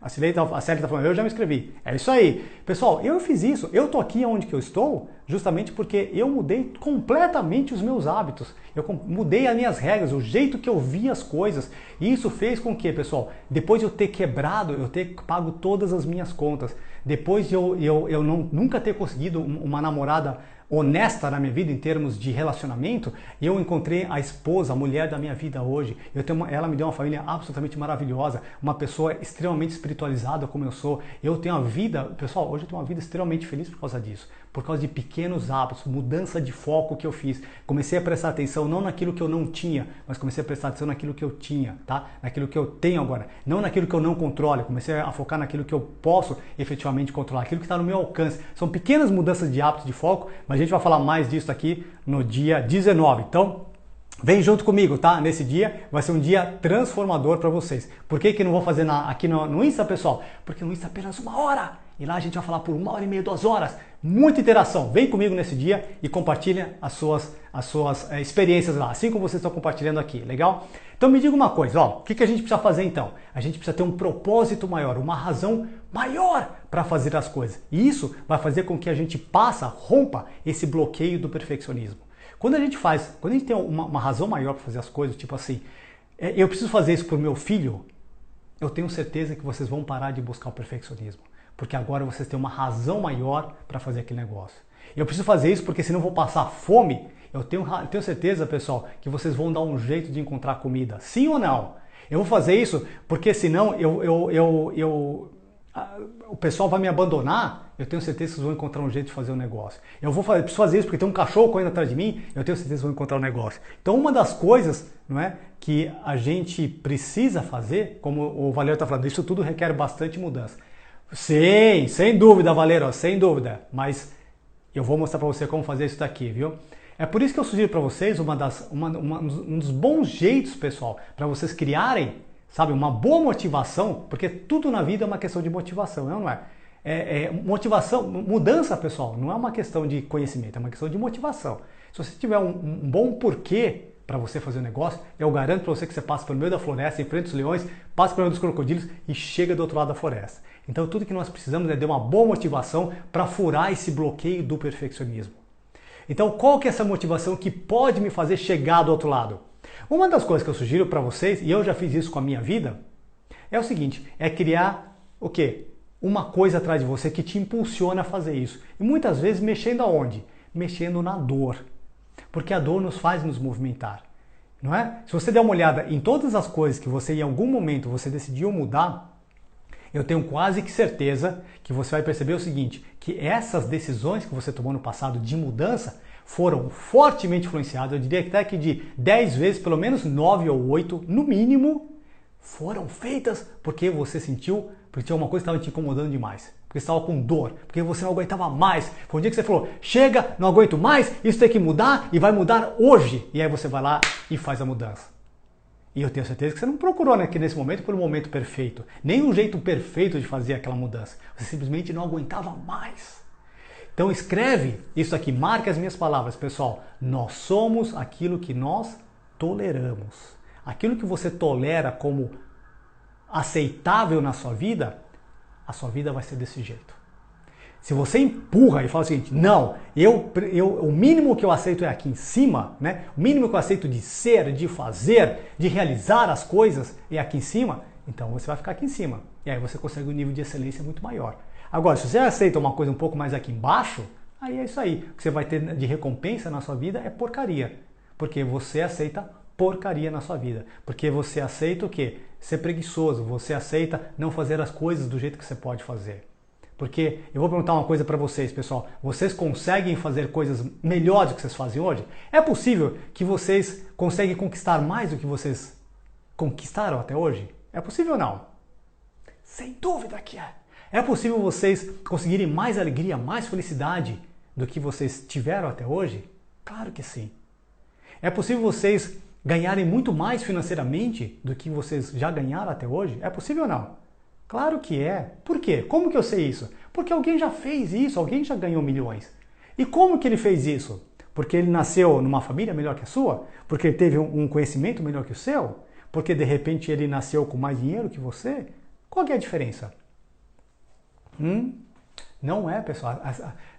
A Célia está falando, eu já me inscrevi. É isso aí. Pessoal, eu fiz isso. Eu estou aqui onde que eu estou justamente porque eu mudei completamente os meus hábitos. Eu mudei as minhas regras, o jeito que eu via as coisas. E isso fez com que, pessoal, depois de eu ter quebrado, eu ter pago todas as minhas contas, depois de eu nunca ter conseguido uma namorada honesta na minha vida em termos de relacionamento, eu encontrei a esposa, a mulher da minha vida hoje. Ela me deu uma família absolutamente maravilhosa, uma pessoa extremamente espiritualizada como eu sou. Eu tenho uma vida, pessoal, hoje eu tenho uma vida extremamente feliz por causa disso, por causa de pequenos hábitos, mudança de foco que eu fiz. Comecei a prestar atenção não naquilo que eu não tinha, mas comecei a prestar atenção naquilo que eu tinha, tá? Naquilo que eu tenho agora, não naquilo que eu não controlo. Comecei a focar naquilo que eu posso efetivamente controlar, aquilo que está no meu alcance. São pequenas mudanças de hábitos de foco, mas a gente vai falar mais disso aqui no dia 19. Então, vem junto comigo, tá? Nesse dia vai ser um dia transformador para vocês. Por que não vou fazer aqui no Insta, pessoal? Porque no Insta é apenas 1 hora. E lá a gente vai falar por 1h30, 2 horas. Muita interação. Vem comigo nesse dia e compartilha as suas experiências lá, assim como vocês estão compartilhando aqui, legal? Então me diga uma coisa, ó, o que a gente precisa fazer então? A gente precisa ter um propósito maior, uma razão maior para fazer as coisas. E isso vai fazer com que a gente rompa esse bloqueio do perfeccionismo. Quando a gente tem uma razão maior para fazer as coisas, tipo assim, eu preciso fazer isso por meu filho, eu tenho certeza que vocês vão parar de buscar o perfeccionismo. Porque agora vocês têm uma razão maior para fazer aquele negócio. Eu preciso fazer isso porque senão eu vou passar fome. Eu tenho certeza, pessoal, que vocês vão dar um jeito de encontrar comida. Sim ou não? Eu vou fazer isso porque senão o pessoal vai me abandonar. Eu tenho certeza que vocês vão encontrar um jeito de fazer o negócio. Preciso fazer isso porque tem um cachorro correndo atrás de mim. Eu tenho certeza que vocês vão encontrar um negócio. Então uma das coisas, não é, que a gente precisa fazer, como o Valério está falando, isso tudo requer bastante mudança. Sim, sem dúvida, Valério, sem dúvida. Mas eu vou mostrar para você como fazer isso daqui, viu? É por isso que eu sugiro para vocês um dos bons jeitos, pessoal, para vocês criarem, sabe, uma boa motivação, porque tudo na vida é uma questão de motivação, não é? Motivação, mudança, pessoal, não é uma questão de conhecimento, é uma questão de motivação. Se você tiver um bom porquê para você fazer o negócio, eu garanto para você que você passa pelo meio da floresta, enfrenta os leões, passa pelo meio dos crocodilos e chega do outro lado da floresta. Então tudo que nós precisamos é de uma boa motivação para furar esse bloqueio do perfeccionismo. Então qual que é essa motivação que pode me fazer chegar do outro lado? Uma das coisas que eu sugiro para vocês, e eu já fiz isso com a minha vida, é o seguinte, é criar o quê? Uma coisa atrás de você que te impulsiona a fazer isso. E muitas vezes mexendo aonde? Mexendo na dor. Porque a dor nos faz nos movimentar, não é? Se você der uma olhada em todas as coisas que você em algum momento você decidiu mudar, eu tenho quase que certeza que você vai perceber o seguinte, que essas decisões que você tomou no passado de mudança foram fortemente influenciadas, eu diria até que de 10 vezes, pelo menos 9 ou 8, no mínimo, foram feitas porque você sentiu, porque tinha uma coisa que estava te incomodando demais. Porque você estava com dor, porque você não aguentava mais. Foi um dia que você falou, chega, não aguento mais, isso tem que mudar e vai mudar hoje. E aí você vai lá e faz a mudança. E eu tenho certeza que você não procurou aqui nesse momento por um momento perfeito, nem um jeito perfeito de fazer aquela mudança. Você simplesmente não aguentava mais. Então escreve isso aqui, marque as minhas palavras, pessoal. Nós somos aquilo que nós toleramos. Aquilo que você tolera como aceitável na sua vida, a sua vida vai ser desse jeito. Se você empurra e fala o seguinte, não, o mínimo que eu aceito é aqui em cima, né? O mínimo que eu aceito de ser, de fazer, de realizar as coisas é aqui em cima, então você vai ficar aqui em cima. E aí você consegue um nível de excelência muito maior. Agora, se você aceita uma coisa um pouco mais aqui embaixo, aí é isso aí. O que você vai ter de recompensa na sua vida é porcaria. Porque você aceita porcaria na sua vida. Porque você aceita o quê? Ser preguiçoso. Você aceita não fazer as coisas do jeito que você pode fazer. Porque eu vou perguntar uma coisa para vocês, pessoal. Vocês conseguem fazer coisas melhores do que vocês fazem hoje? É possível que vocês conseguem conquistar mais do que vocês conquistaram até hoje? É possível ou não? Sem dúvida que é. É possível vocês conseguirem mais alegria, mais felicidade do que vocês tiveram até hoje? Claro que sim. É possível vocês ganharem muito mais financeiramente do que vocês já ganharam até hoje? É possível ou não? Claro que é. Por quê? Como que eu sei isso? Porque alguém já fez isso, alguém já ganhou milhões. E como que ele fez isso? Porque ele nasceu numa família melhor que a sua? Porque ele teve um conhecimento melhor que o seu? Porque de repente ele nasceu com mais dinheiro que você? Qual que é a diferença? Não é, pessoal.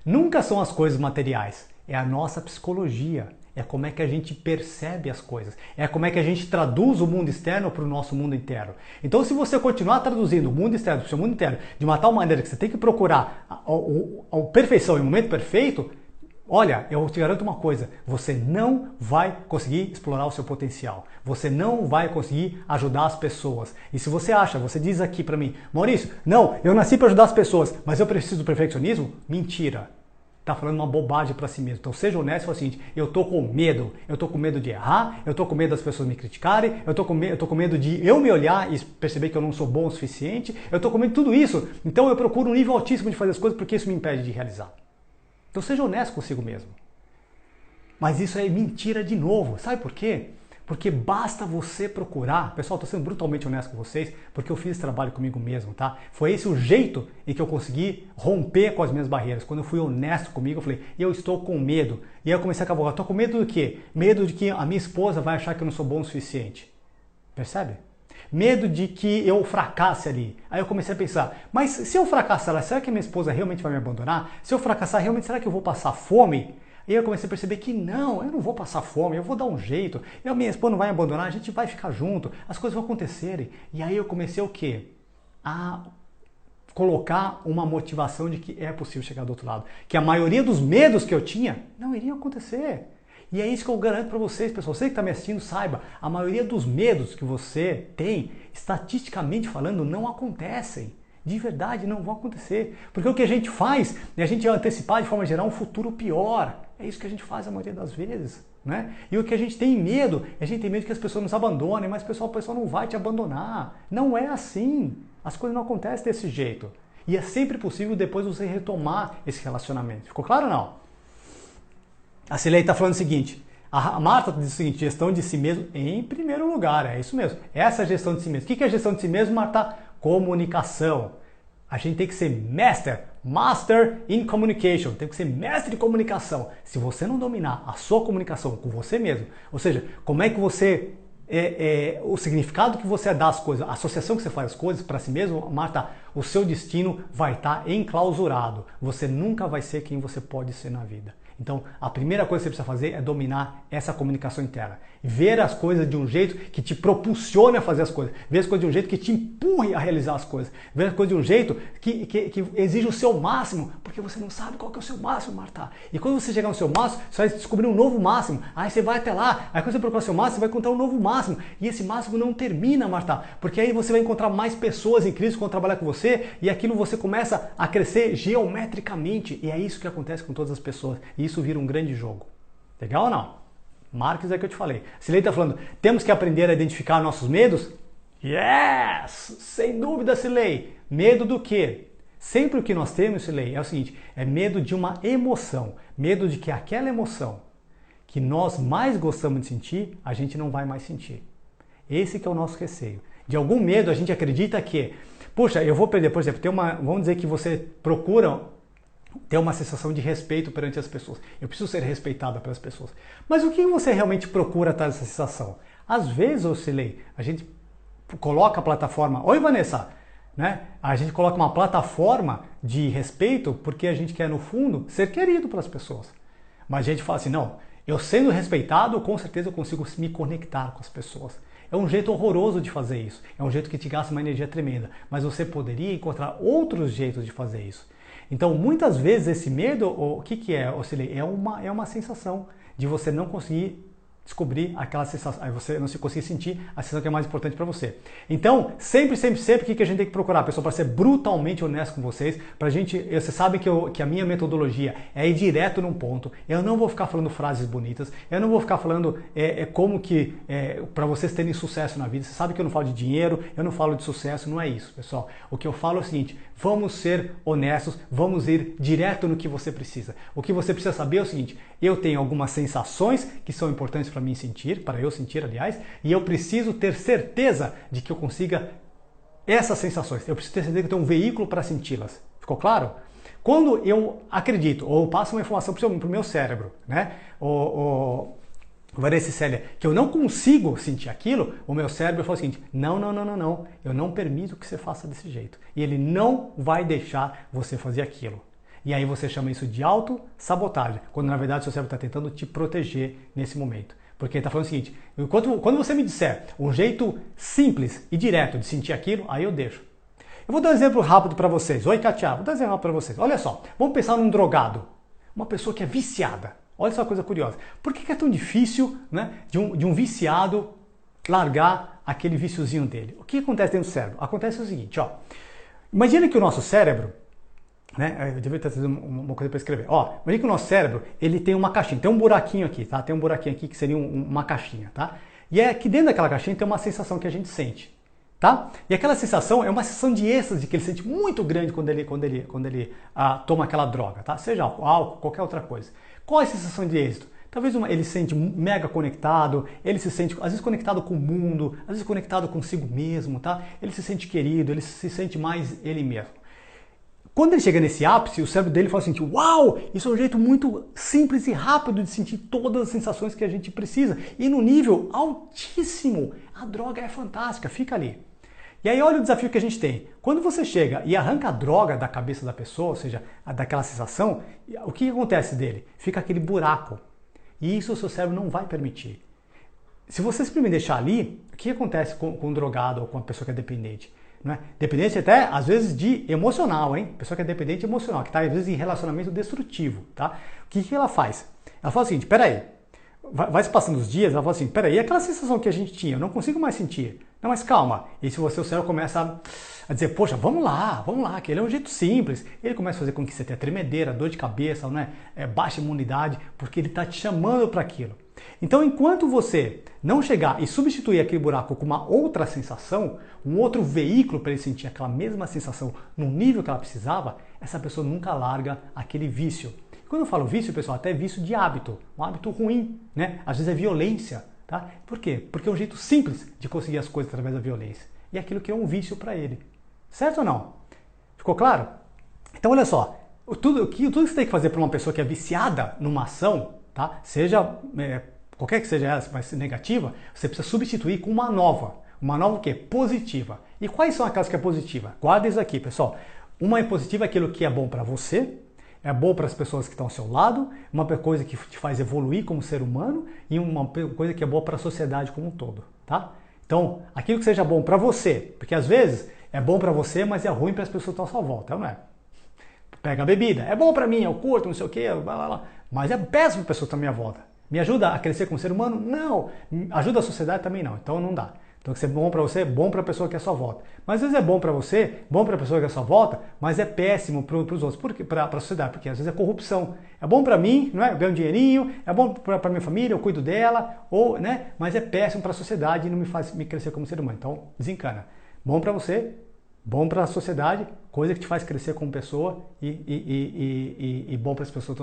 Nunca são as coisas materiais. É a nossa psicologia. É como é que a gente percebe as coisas. É como é que a gente traduz o mundo externo para o nosso mundo interno. Então, se você continuar traduzindo o mundo externo para o seu mundo interno de uma tal maneira que você tem que procurar a perfeição e o momento perfeito, olha, eu te garanto uma coisa, você não vai conseguir explorar o seu potencial. Você não vai conseguir ajudar as pessoas. E se você acha, você diz aqui para mim, Maurício, não, eu nasci para ajudar as pessoas, mas eu preciso do perfeccionismo? Mentira. Tá falando uma bobagem para si mesmo. Então seja honesto e fala o seguinte, eu tô com medo de errar, eu tô com medo das pessoas me criticarem, eu tô com medo de eu me olhar e perceber que eu não sou bom o suficiente, eu tô com medo de tudo isso, então eu procuro um nível altíssimo de fazer as coisas porque isso me impede de realizar. Então seja honesto consigo mesmo. Mas isso é mentira de novo. Sabe por quê? Porque basta você procurar. Pessoal, estou sendo brutalmente honesto com vocês, porque eu fiz esse trabalho comigo mesmo, tá? Foi esse o jeito em que eu consegui romper com as minhas barreiras. Quando eu fui honesto comigo, eu falei, eu estou com medo. E aí eu comecei a cavocar, estou com medo do quê? Medo de que a minha esposa vai achar que eu não sou bom o suficiente. Percebe? Medo de que eu fracasse ali. Aí eu comecei a pensar, mas se eu fracassar, será que a minha esposa realmente vai me abandonar? Se eu fracassar, realmente, será que eu vou passar fome? E aí eu comecei a perceber que não, eu não vou passar fome, eu vou dar um jeito, a minha esposa não vai me abandonar, a gente vai ficar junto, as coisas vão acontecerem. E aí eu comecei o quê? A colocar uma motivação de que é possível chegar do outro lado. Que a maioria dos medos que eu tinha não iriam acontecer. E é isso que eu garanto para vocês, pessoal. Você que está me assistindo, saiba, a maioria dos medos que você tem, estatisticamente falando, não acontecem. De verdade, não vão acontecer. Porque o que a gente faz é a gente antecipar de forma geral um futuro pior. É isso que a gente faz a maioria das vezes. Né? E o que a gente tem medo, a gente tem medo que as pessoas nos abandonem, mas pessoal, o pessoal não vai te abandonar. Não é assim. As coisas não acontecem desse jeito. E é sempre possível depois você retomar esse relacionamento. Ficou claro ou não? A Cilei está falando o seguinte, a Marta diz o seguinte, gestão de si mesmo em primeiro lugar, é isso mesmo. Essa é a gestão de si mesmo. O que é a gestão de si mesmo, Marta? Comunicação. A gente tem que ser master in communication, tem que ser mestre de comunicação. Se você não dominar a sua comunicação com você mesmo, ou seja, como é que você, o significado que você dá às coisas, a associação que você faz às coisas para si mesmo, Marta, o seu destino vai estar enclausurado. Você nunca vai ser quem você pode ser na vida. Então, a primeira coisa que você precisa fazer é dominar essa comunicação interna. Ver as coisas de um jeito que te propulsione a fazer as coisas. Ver as coisas de um jeito que te empurre a realizar as coisas. Ver as coisas de um jeito que exige o seu máximo, porque você não sabe qual que é o seu máximo, Marta. E quando você chegar no seu máximo, você vai descobrir um novo máximo. Aí você vai até lá, aí quando você procurar o seu máximo, você vai encontrar um novo máximo. E esse máximo não termina, Marta, porque aí você vai encontrar mais pessoas incríveis que vão trabalhar com você e aquilo você começa a crescer geometricamente. E é isso que acontece com todas as pessoas. E isso vira um grande jogo. Legal ou não? Marques é que eu te falei. Cilei está falando, temos que aprender a identificar nossos medos? Yes! Sem dúvida, Cilei. Medo do quê? Sempre o que nós temos, Cilei, é o seguinte, é medo de uma emoção. Medo de que aquela emoção que nós mais gostamos de sentir, a gente não vai mais sentir. Esse que é o nosso receio. De algum medo, a gente acredita que, puxa, eu vou perder, por exemplo, vamos dizer que você procura ter uma sensação de respeito perante as pessoas. Eu preciso ser respeitado pelas pessoas. Mas o que você realmente procura atrás dessa sensação? Às vezes, Ocilei, a gente coloca a plataforma, oi Vanessa, né? A gente coloca uma plataforma de respeito porque a gente quer, no fundo, ser querido pelas pessoas. Mas a gente fala assim, não, eu sendo respeitado, com certeza eu consigo me conectar com as pessoas. É um jeito horroroso de fazer isso. É um jeito que te gasta uma energia tremenda. Mas você poderia encontrar outros jeitos de fazer isso. Então, muitas vezes, esse medo, o que é, Ocilei? É uma sensação de você não conseguir descobrir aquela sensação, aí você não se conseguir sentir a sensação que é mais importante para você. Então, sempre, o que a gente tem que procurar, pessoal, para ser brutalmente honesto com vocês, pra gente, vocês sabem que a minha metodologia é ir direto num ponto, eu não vou ficar falando frases bonitas, eu não vou ficar falando como que, para vocês terem sucesso na vida, vocês sabem que eu não falo de dinheiro, eu não falo de sucesso, não é isso, pessoal. O que eu falo é o seguinte, vamos ser honestos, vamos ir direto no que você precisa. O que você precisa saber é o seguinte, eu tenho algumas sensações que são importantes para mim sentir, para eu sentir, aliás, e eu preciso ter certeza de que eu consiga essas sensações. Eu preciso ter certeza que eu tenho um veículo para senti-las. Ficou claro? Quando eu acredito, ou passo uma informação para o meu cérebro, né? Vanessa e Célia, que eu não consigo sentir aquilo, o meu cérebro fala o seguinte, não, eu não permito que você faça desse jeito. E ele não vai deixar você fazer aquilo. E aí você chama isso de autossabotagem, quando na verdade o seu cérebro está tentando te proteger nesse momento. Porque ele está falando o seguinte, quando você me disser um jeito simples e direto de sentir aquilo, aí eu deixo. Eu vou dar um exemplo rápido para vocês. Oi, Katia, vou dar um exemplo rápido para vocês. Olha só, vamos pensar num drogado, uma pessoa que é viciada. Olha só uma coisa curiosa. Por que é tão difícil, né, de um viciado largar aquele viciozinho dele? O que acontece dentro do cérebro? Acontece o seguinte, ó. Imagina que o nosso cérebro, né, eu devia ter trazido uma coisa para escrever. Ó, imagina que o nosso cérebro, ele tem uma caixinha, tem um buraquinho aqui, tá? Tem um buraquinho aqui que seria uma caixinha, tá? E é que dentro daquela caixinha tem uma sensação que a gente sente, tá? E aquela sensação é uma sensação de êxtase que ele sente muito grande quando ele toma aquela droga, tá? Seja álcool, qualquer outra coisa. Qual é a sensação de êxito? Talvez ele se sente mega conectado, ele se sente às vezes conectado com o mundo, às vezes conectado consigo mesmo, tá? Ele se sente querido, ele se sente mais ele mesmo. Quando ele chega nesse ápice, o cérebro dele fala assim, uau, isso é um jeito muito simples e rápido de sentir todas as sensações que a gente precisa. E no nível altíssimo, a droga é fantástica, fica ali. E aí olha o desafio que a gente tem. Quando você chega e arranca a droga da cabeça da pessoa, ou seja, daquela sensação, o que acontece dele? Fica aquele buraco. E isso o seu cérebro não vai permitir. Se você simplesmente deixar ali, o que acontece com um drogado ou com uma pessoa que é dependente? Não é? Dependente até, às vezes, de emocional, hein? Pessoa que é dependente emocional, que está, às vezes, em relacionamento destrutivo, tá? O que ela faz? Ela fala o seguinte, peraí, vai se passando os dias, ela fala assim, peraí, aquela sensação que a gente tinha, eu não consigo mais sentir. Não, mas calma. E se o seu cérebro começa a dizer, poxa, vamos lá, que ele é um jeito simples. Ele começa a fazer com que você tenha tremedeira, dor de cabeça, né? Baixa imunidade, porque ele está te chamando para aquilo. Então, enquanto você não chegar e substituir aquele buraco com uma outra sensação, um outro veículo para ele sentir aquela mesma sensação no nível que ela precisava, essa pessoa nunca larga aquele vício. E quando eu falo vício, pessoal, até vício de hábito, um hábito ruim, né? Às vezes é violência, tá? Por quê? Porque é um jeito simples de conseguir as coisas através da violência. E é aquilo que é um vício para ele. Certo ou não? Ficou claro? Então, olha só, tudo que você tem que fazer para uma pessoa que é viciada numa ação, tá? Seja qualquer que seja ela, mas negativa, você precisa substituir com uma nova. Uma nova o quê? Positiva. E quais são aquelas que é positiva? Guarda isso aqui, pessoal. Uma é positiva, aquilo que é bom para você, é bom para as pessoas que estão ao seu lado, uma coisa que te faz evoluir como ser humano e uma coisa que é boa para a sociedade como um todo, tá? Então, aquilo que seja bom para você, porque às vezes é bom para você, mas é ruim para as pessoas que estão à sua volta, não é? Pega a bebida, é bom para mim, eu curto, não sei o quê, mas é péssimo para as pessoas que estão à minha volta. Me ajuda a crescer como ser humano? Não. Ajuda a sociedade também não, então não dá. Então, se é bom para você, é bom para a pessoa que é à sua volta. Mas às vezes é bom para você, bom para a pessoa que é à sua volta, mas é péssimo para os outros, para a sociedade, porque às vezes é corrupção. É bom para mim, não é? Eu ganho um dinheirinho, é bom para minha família, eu cuido dela, ou, né? Mas é péssimo para a sociedade e não me faz me crescer como ser humano. Então, desencana. Bom para você, bom para a sociedade, coisa que te faz crescer como pessoa e bom para as pessoas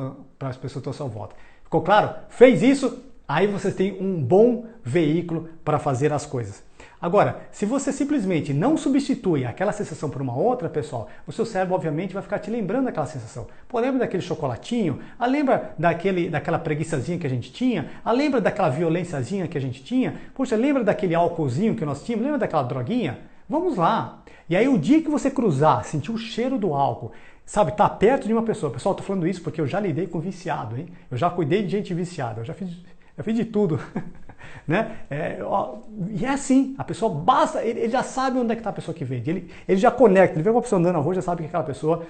que estão à sua volta. Ficou claro? Fez isso? Aí você tem um bom veículo para fazer as coisas. Agora, se você simplesmente não substitui aquela sensação por uma outra, pessoal, o seu cérebro obviamente vai ficar te lembrando daquela sensação. Pô, lembra daquele chocolatinho? Lembra daquela preguiçazinha que a gente tinha? Lembra daquela violênciazinha que a gente tinha? Poxa, lembra daquele álcoolzinho que nós tínhamos? Lembra daquela droguinha? Vamos lá. E aí o dia que você cruzar, sentir o cheiro do álcool, sabe, tá perto de uma pessoa. Pessoal, tô falando isso porque eu já lidei com viciado, hein? Eu já cuidei de gente viciada, eu fiz de tudo. Né? E é assim, a pessoa basta, ele já sabe onde é que está a pessoa que vende, ele já conecta, ele vê uma pessoa andando na rua, já sabe que aquela pessoa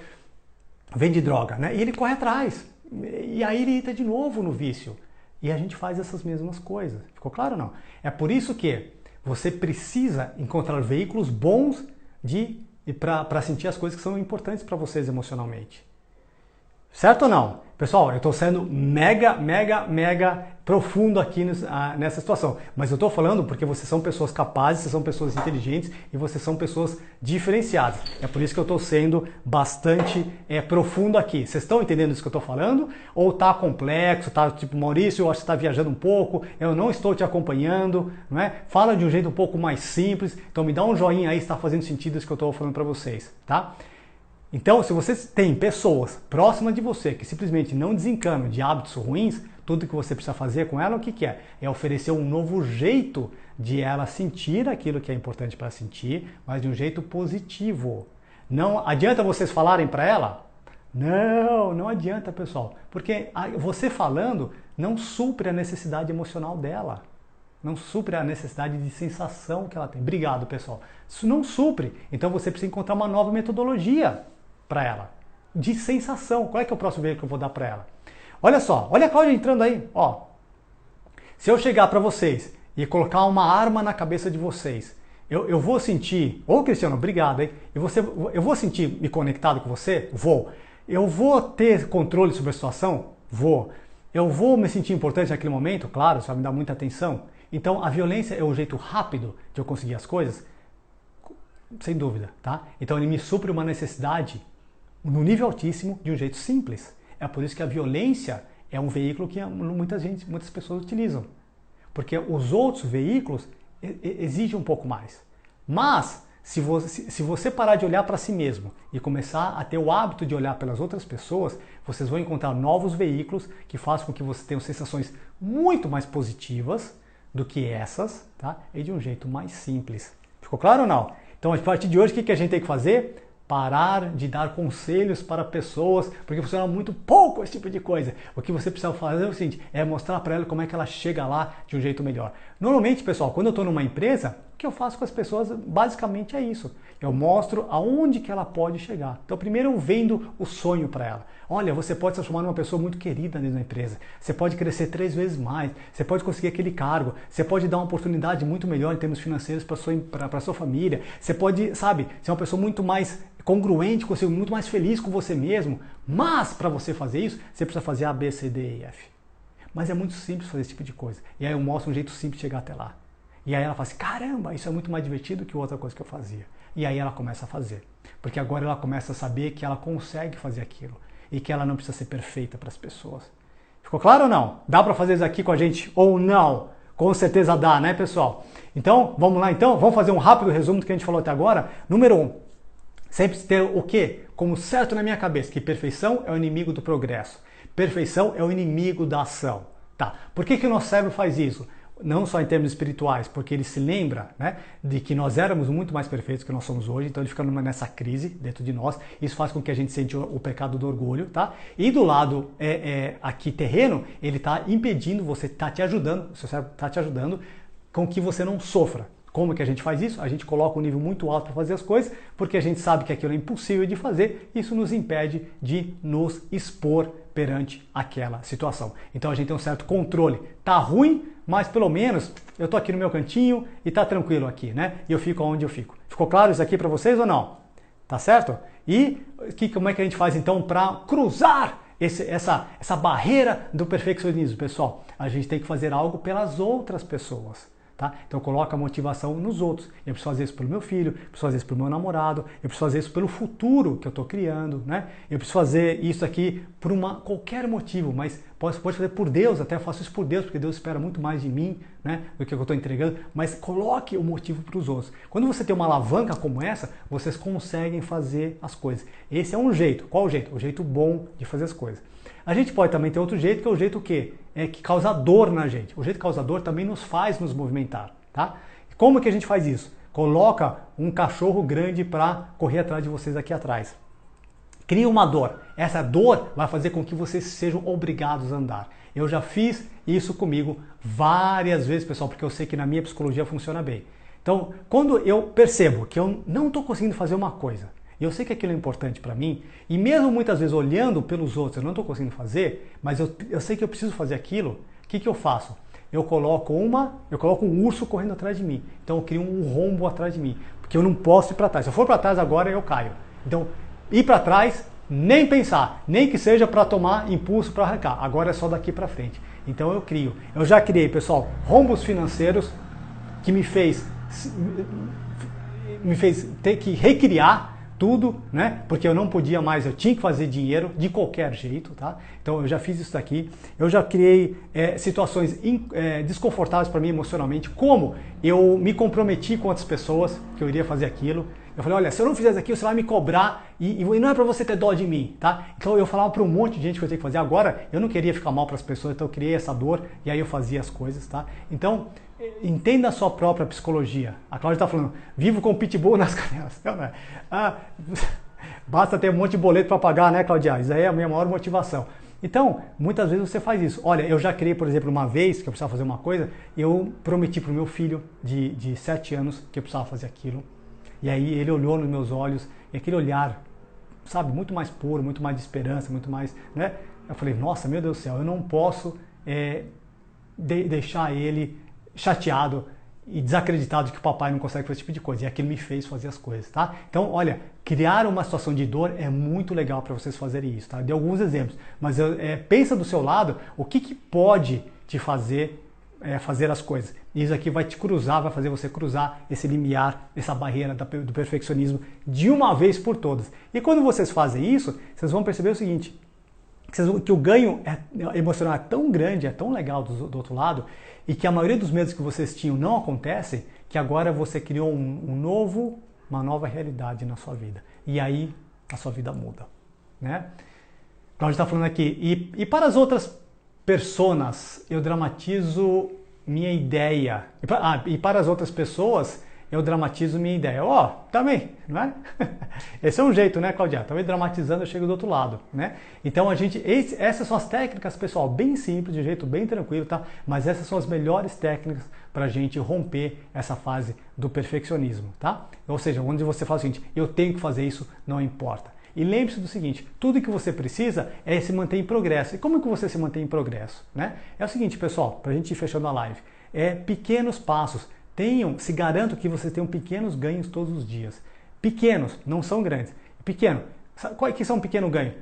vende droga, né? E ele corre atrás, e aí ele entra de novo no vício, e a gente faz essas mesmas coisas, ficou claro ou não? É por isso que você precisa encontrar veículos bons para sentir as coisas que são importantes para vocês emocionalmente. Certo ou não? Pessoal, eu estou sendo mega profundo aqui nessa situação. Mas eu estou falando porque vocês são pessoas capazes, vocês são pessoas inteligentes e vocês são pessoas diferenciadas. É por isso que eu estou sendo bastante profundo aqui. Vocês estão entendendo isso que eu estou falando? Ou está complexo, tá tipo, Maurício, eu acho que você está viajando um pouco, eu não estou te acompanhando, não é? Fala de um jeito um pouco mais simples. Então me dá um joinha aí se está fazendo sentido isso que eu estou falando para vocês, tá? Então, se você tem pessoas próximas de você que simplesmente não desencanam de hábitos ruins, tudo que você precisa fazer com ela, o que é? É oferecer um novo jeito de ela sentir aquilo que é importante para sentir, mas de um jeito positivo. Não adianta vocês falarem para ela? Não adianta, pessoal. Porque você falando não supre a necessidade emocional dela. Não supre a necessidade de sensação que ela tem. Obrigado, pessoal. Isso não supre. Então você precisa encontrar uma nova metodologia para ela, de sensação. Qual é que é o próximo veículo que eu vou dar para ela? Olha só, olha a Cláudia entrando aí, ó. Se eu chegar para vocês e colocar uma arma na cabeça de vocês, eu vou sentir, ô Cristiano, obrigado, hein? Eu vou sentir me conectado com você? Vou. Eu vou ter controle sobre a situação? Vou. Eu vou me sentir importante naquele momento? Claro, você vai me dar muita atenção. Então a violência é o jeito rápido de eu conseguir as coisas? Sem dúvida, tá? Então ele me supre uma necessidade no nível altíssimo, de um jeito simples. É por isso que a violência é um veículo que muitas pessoas utilizam. Porque os outros veículos exigem um pouco mais. Mas, se você parar de olhar para si mesmo e começar a ter o hábito de olhar pelas outras pessoas, vocês vão encontrar novos veículos que façam com que você tenha sensações muito mais positivas do que essas, tá? E de um jeito mais simples. Ficou claro ou não? Então, a partir de hoje, o que a gente tem que fazer? Parar de dar conselhos para pessoas, porque funciona muito pouco esse tipo de coisa. O que você precisa fazer é o seguinte, é mostrar para ela como é que ela chega lá de um jeito melhor. Normalmente, pessoal, quando eu estou numa empresa, o que eu faço com as pessoas basicamente é isso. Eu mostro aonde que ela pode chegar. Então, primeiro eu vendo o sonho para ela. Olha, você pode se transformar numa pessoa muito querida dentro da empresa. Você pode crescer 3 vezes mais. Você pode conseguir aquele cargo. Você pode dar uma oportunidade muito melhor em termos financeiros para sua família. Você pode, sabe, ser uma pessoa muito mais congruente consigo, muito mais feliz com você mesmo. Mas, para você fazer isso, você precisa fazer A, B, C, D e F. Mas é muito simples fazer esse tipo de coisa. E aí eu mostro um jeito simples de chegar até lá. E aí ela fala assim, caramba, isso é muito mais divertido que outra coisa que eu fazia. E aí ela começa a fazer. Porque agora ela começa a saber que ela consegue fazer aquilo. E que ela não precisa ser perfeita para as pessoas. Ficou claro ou não? Dá para fazer isso aqui com a gente ou não? Com certeza dá, né, pessoal? Então, vamos lá então? Vamos fazer um rápido resumo do que a gente falou até agora? Número 1. Sempre ter o quê? Como certo na minha cabeça, que perfeição é o inimigo do progresso. Perfeição é o inimigo da ação. Tá. Por que o nosso cérebro faz isso? Não só em termos espirituais, porque ele se lembra, né, de que nós éramos muito mais perfeitos que nós somos hoje, então ele fica nessa crise dentro de nós, isso faz com que a gente sente o pecado do orgulho, tá? E do lado aqui terreno, ele está impedindo, você está te ajudando, o seu cérebro está te ajudando com que você não sofra. Como que a gente faz isso? A gente coloca um nível muito alto para fazer as coisas, porque a gente sabe que aquilo é impossível de fazer, isso nos impede de nos expor perante aquela situação. Então a gente tem um certo controle. Tá ruim, mas pelo menos eu tô aqui no meu cantinho e tá tranquilo aqui, né? E eu fico onde eu fico. Ficou claro isso aqui para vocês ou não? Tá certo? E como é que a gente faz então para cruzar essa barreira do perfeccionismo, pessoal? A gente tem que fazer algo pelas outras pessoas. Tá? Então coloca a motivação nos outros. Eu preciso fazer isso pelo meu filho, eu preciso fazer isso pelo meu namorado, eu preciso fazer isso pelo futuro que eu estou criando, né? Eu preciso fazer isso aqui por qualquer motivo, mas pode fazer por Deus, até eu faço isso por Deus, porque Deus espera muito mais de mim, né, do que eu estou entregando, mas coloque o motivo para os outros. Quando você tem uma alavanca como essa, vocês conseguem fazer as coisas. Esse é um jeito. Qual o jeito? O jeito bom de fazer as coisas. A gente pode também ter outro jeito, que é o jeito que causa dor na gente. O jeito causador também nos faz nos movimentar, tá? Como que a gente faz isso? Coloca um cachorro grande para correr atrás de vocês aqui atrás. Cria uma dor. Essa dor vai fazer com que vocês sejam obrigados a andar. Eu já fiz isso comigo várias vezes, pessoal, porque eu sei que na minha psicologia funciona bem. Então, quando eu percebo que eu não estou conseguindo fazer uma coisa, e eu sei que aquilo é importante para mim, e mesmo muitas vezes olhando pelos outros eu não estou conseguindo fazer, mas eu sei que eu preciso fazer aquilo, o que eu faço? Eu coloco um urso correndo atrás de mim. Então eu crio um rombo atrás de mim, porque eu não posso ir para trás. Se eu for para trás agora, eu caio. Então, ir para trás, nem pensar, nem que seja para tomar impulso para arrancar. Agora é só daqui para frente. Então eu já criei, pessoal, rombos financeiros que me fez ter que recriar tudo, né? Porque eu não podia mais, eu tinha que fazer dinheiro de qualquer jeito, tá? Então eu já fiz isso daqui. Eu já criei situações desconfortáveis para mim emocionalmente, como eu me comprometi com outras pessoas que eu iria fazer aquilo. Eu falei, olha, se eu não fizer isso aqui, você vai me cobrar e não é para você ter dó de mim, tá? Então eu falava para um monte de gente que eu tinha que fazer. Agora, eu não queria ficar mal para as pessoas, então eu criei essa dor e aí eu fazia as coisas, tá? Então, entenda a sua própria psicologia. A Cláudia está falando, vivo com o pitbull nas canelas. Não, não é. Basta ter um monte de boleto para pagar, né, Cláudia? Isso aí é a minha maior motivação. Então, muitas vezes você faz isso. Olha, eu já criei, por exemplo, uma vez que eu precisava fazer uma coisa, eu prometi para o meu filho de 7 anos que eu precisava fazer aquilo. E aí ele olhou nos meus olhos, e aquele olhar, sabe, muito mais puro, muito mais de esperança, muito mais, né? Eu falei, nossa, meu Deus do céu, eu não posso deixar ele chateado e desacreditado de que o papai não consegue fazer esse tipo de coisa. E aquilo me fez fazer as coisas, tá? Então, olha, criar uma situação de dor é muito legal para vocês fazerem isso, tá? Dei alguns exemplos, mas pensa do seu lado o que pode te fazer fazer as coisas. Isso aqui vai te cruzar, vai fazer você cruzar esse limiar, essa barreira do perfeccionismo de uma vez por todas. E quando vocês fazem isso, vocês vão perceber o seguinte, que o ganho emocional é tão grande, é tão legal do outro lado, e que a maioria dos medos que vocês tinham não acontecem, que agora você criou uma nova realidade na sua vida. E aí a sua vida muda, né? Cláudio está falando aqui, e para as outras personas, eu dramatizo minha ideia. E para as outras pessoas, eu dramatizo minha ideia. Também, não é? Esse é um jeito, né, Cláudia? Também dramatizando, eu chego do outro lado, né? Então, essas são as técnicas, pessoal, bem simples, de um jeito bem tranquilo, tá? Mas essas são as melhores técnicas para a gente romper essa fase do perfeccionismo, tá? Ou seja, onde você fala o seguinte, eu tenho que fazer isso, não importa. E lembre-se do seguinte, tudo que você precisa é se manter em progresso. E como que você se mantém em progresso, né? É o seguinte, pessoal, para a gente ir fechando a live, pequenos passos. Se garanto que vocês tenham pequenos ganhos todos os dias. Pequenos, não são grandes. Pequeno. Qual que são um pequeno ganho?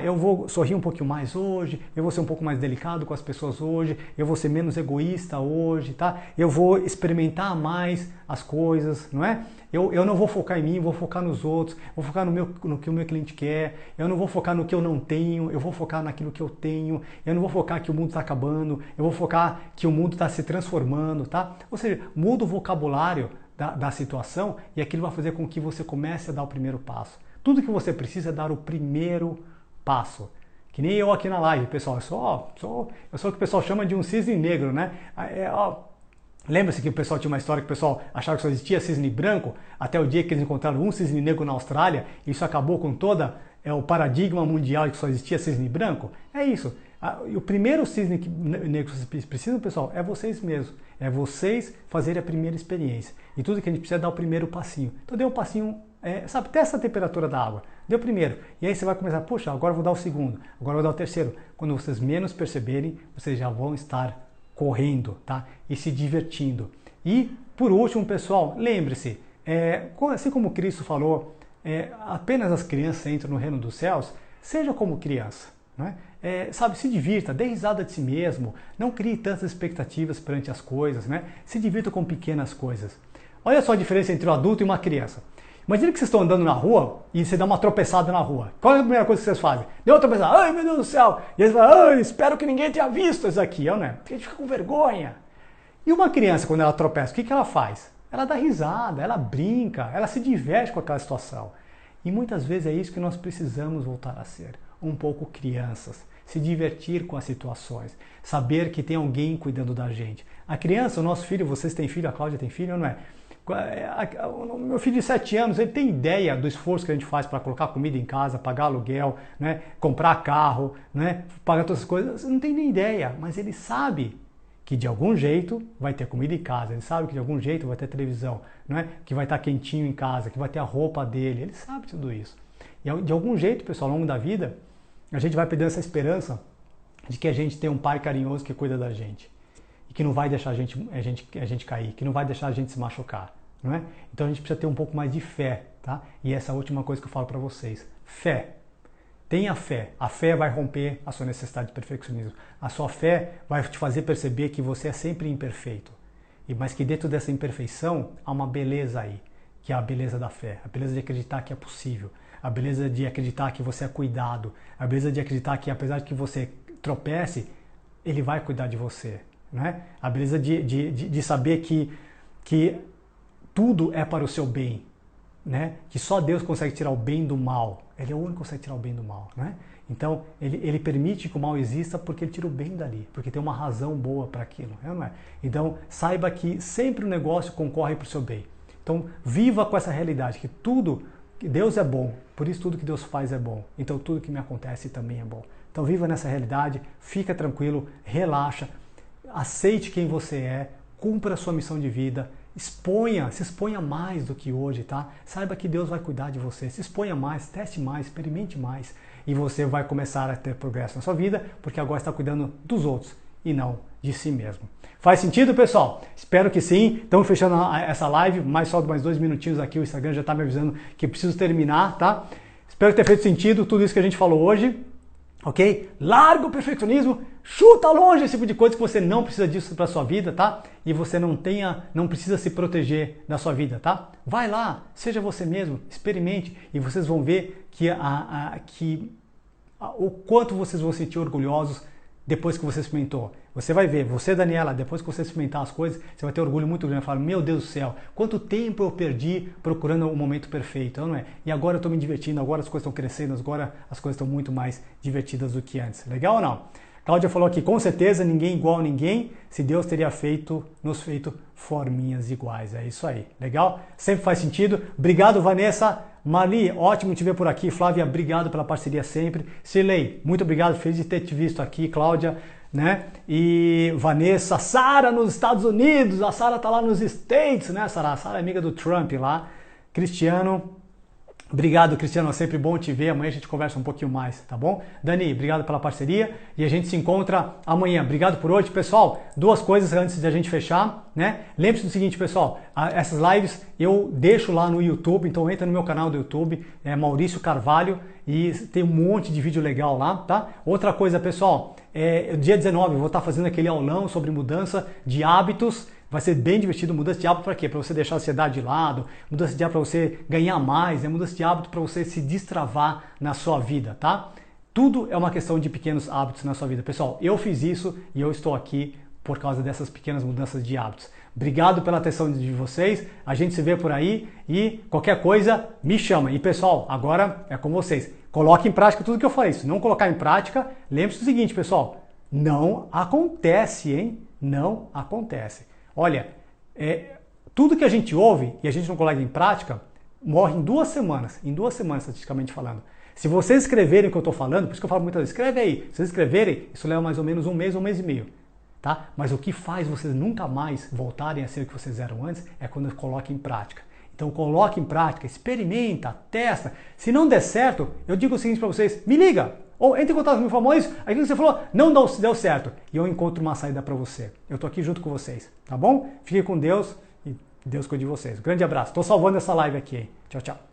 Eu vou sorrir um pouquinho mais hoje, eu vou ser um pouco mais delicado com as pessoas hoje, eu vou ser menos egoísta hoje, tá? Eu vou experimentar mais as coisas, não é? Eu não vou focar em mim, vou focar nos outros, vou focar no que o meu cliente quer, eu não vou focar no que eu não tenho, eu vou focar naquilo que eu tenho, eu não vou focar que o mundo está acabando, eu vou focar que o mundo está se transformando, tá? Ou seja, muda o vocabulário da situação e aquilo vai fazer com que você comece a dar o primeiro passo. Tudo que você precisa é dar o primeiro passo. Que nem eu aqui na live, pessoal. Eu sou o que o pessoal chama de um cisne negro, né? Lembra-se que o pessoal tinha uma história que o pessoal achava que só existia cisne branco, até o dia que eles encontraram um cisne negro na Austrália, e isso acabou com todo o paradigma mundial de que só existia cisne branco? É isso. O primeiro cisne negro que vocês precisam, pessoal, é vocês mesmos. É vocês fazerem a primeira experiência. E tudo que a gente precisa é dar o primeiro passinho. Então dê um passinho, testa a temperatura da água. Dê o primeiro. E aí você vai começar, puxa, agora eu vou dar o segundo, agora eu vou dar o terceiro. Quando vocês menos perceberem, vocês já vão estar correndo, tá? E se divertindo. E, por último, pessoal, lembre-se, assim como Cristo falou, apenas as crianças entram no reino dos céus, seja como criança, né? Se divirta, dê risada de si mesmo, não crie tantas expectativas perante as coisas, né? Se divirta com pequenas coisas. Olha só a diferença entre um adulto e uma criança. Imagina que vocês estão andando na rua e você dá uma tropeçada na rua. Qual é a primeira coisa que vocês fazem? Deu uma tropeçada, ai meu Deus do céu! E eles falam, espero que ninguém tenha visto isso aqui, né? Porque a gente fica com vergonha. E uma criança, quando ela tropeça, o que ela faz? Ela dá risada, ela brinca, ela se diverte com aquela situação. E muitas vezes é isso que nós precisamos voltar a ser. Um pouco crianças. Se divertir com as situações. Saber que tem alguém cuidando da gente. A criança, o nosso filho, vocês têm filho, a Cláudia tem filho, não é? O meu filho de 7 anos, ele tem ideia do esforço que a gente faz para colocar comida em casa, pagar aluguel, né, comprar carro, né, pagar todas as coisas. Não tem nem ideia, mas ele sabe que de algum jeito vai ter comida em casa, ele sabe que de algum jeito vai ter televisão, né, que vai estar quentinho em casa, que vai ter a roupa dele, ele sabe tudo isso. E de algum jeito, pessoal, ao longo da vida, a gente vai perdendo essa esperança de que a gente tem um pai carinhoso que cuida da gente. E que não vai deixar a gente cair, que não vai deixar a gente se machucar, não é? Então a gente precisa ter um pouco mais de fé, tá? E essa é a última coisa que eu falo para vocês. Fé. Tenha fé. A fé vai romper a sua necessidade de perfeccionismo. A sua fé vai te fazer perceber que você é sempre imperfeito. Mas que dentro dessa imperfeição há uma beleza aí, que é a beleza da fé. A beleza de acreditar que é possível. A beleza de acreditar que você é cuidado. A beleza de acreditar que apesar de que você tropece, ele vai cuidar de você. Né? A beleza de saber que tudo é para o seu bem, né? Que só Deus consegue tirar o bem do mal. Ele é o único que consegue tirar o bem do mal. Né? Então, ele permite que o mal exista porque ele tira o bem dali, porque tem uma razão boa para aquilo. Não é? Então, saiba que sempre o negócio concorre para o seu bem. Então, viva com essa realidade, que tudo, que Deus é bom, por isso tudo que Deus faz é bom. Então, tudo que me acontece também é bom. Então, viva nessa realidade, fica tranquilo, relaxa. Aceite quem você é, cumpra a sua missão de vida, se exponha mais do que hoje, tá? Saiba que Deus vai cuidar de você, se exponha mais, teste mais, experimente mais e você vai começar a ter progresso na sua vida, porque agora está cuidando dos outros e não de si mesmo. Faz sentido, pessoal? Espero que sim. Estamos fechando essa live, só mais 2 minutinhos aqui, o Instagram já está me avisando que eu preciso terminar, tá? Espero ter feito sentido tudo isso que a gente falou hoje. Ok? Larga o perfeccionismo, chuta longe esse tipo de coisa que você não precisa disso para sua vida, tá? E você não precisa se proteger da sua vida, tá? Vai lá, seja você mesmo, experimente e vocês vão ver o quanto vocês vão se sentir orgulhosos depois que você experimentou. Você vai ver, você, Daniela, depois que você experimentar as coisas, você vai ter orgulho muito grande. Vai falar, meu Deus do céu, quanto tempo eu perdi procurando o momento perfeito, não é? E agora eu estou me divertindo, agora as coisas estão crescendo, agora as coisas estão muito mais divertidas do que antes. Legal ou não? Cláudia falou aqui, com certeza, ninguém igual a ninguém, se Deus teria nos feito forminhas iguais. É isso aí, legal? Sempre faz sentido. Obrigado, Vanessa. Marli, ótimo te ver por aqui. Flávia, obrigado pela parceria sempre. Cirlei, muito obrigado, feliz de ter te visto aqui. Cláudia, né? E Vanessa, Sara nos Estados Unidos, a Sara tá lá nos States, né, Sara? A Sara é amiga do Trump lá. Cristiano, obrigado, Cristiano, é sempre bom te ver. Amanhã a gente conversa um pouquinho mais, tá bom? Dani, obrigado pela parceria e a gente se encontra amanhã. Obrigado por hoje, pessoal. 2 coisas antes de a gente fechar, né? Lembre-se do seguinte, pessoal, essas lives eu deixo lá no YouTube, então entra no meu canal do YouTube, é Maurício Carvalho, e tem um monte de vídeo legal lá, tá? Outra coisa, pessoal, dia 19 eu vou estar fazendo aquele aulão sobre mudança de hábitos. Vai ser bem divertido. Mudança de hábito para quê? Para você deixar a ansiedade de lado, mudança de hábito para você ganhar mais, mudança de hábito para você se destravar na sua vida, tá? Tudo é uma questão de pequenos hábitos na sua vida. Pessoal, eu fiz isso e eu estou aqui por causa dessas pequenas mudanças de hábitos. Obrigado pela atenção de vocês, a gente se vê por aí e qualquer coisa me chama. E pessoal, agora é com vocês. Coloque em prática tudo que eu falei. Se não colocar em prática, lembre-se do seguinte, pessoal, não acontece, hein? Não acontece. Olha, tudo que a gente ouve e a gente não coloca em prática, morre em 2 semanas, estatisticamente falando. Se vocês escreverem o que eu estou falando, por isso que eu falo muitas vezes, escreve aí. Se vocês escreverem, isso leva mais ou menos um mês e meio. Tá? Mas o que faz vocês nunca mais voltarem a ser o que vocês eram antes é quando coloquem em prática. Então coloque em prática, experimenta, testa. Se não der certo, eu digo o seguinte para vocês, me liga. Ou entre em contato comigo, famoso, aquilo que você falou não deu certo. E eu encontro uma saída para você. Eu estou aqui junto com vocês, tá bom? Fiquem com Deus e Deus cuide de vocês. Grande abraço. Estou salvando essa live aqui, hein? Tchau, tchau.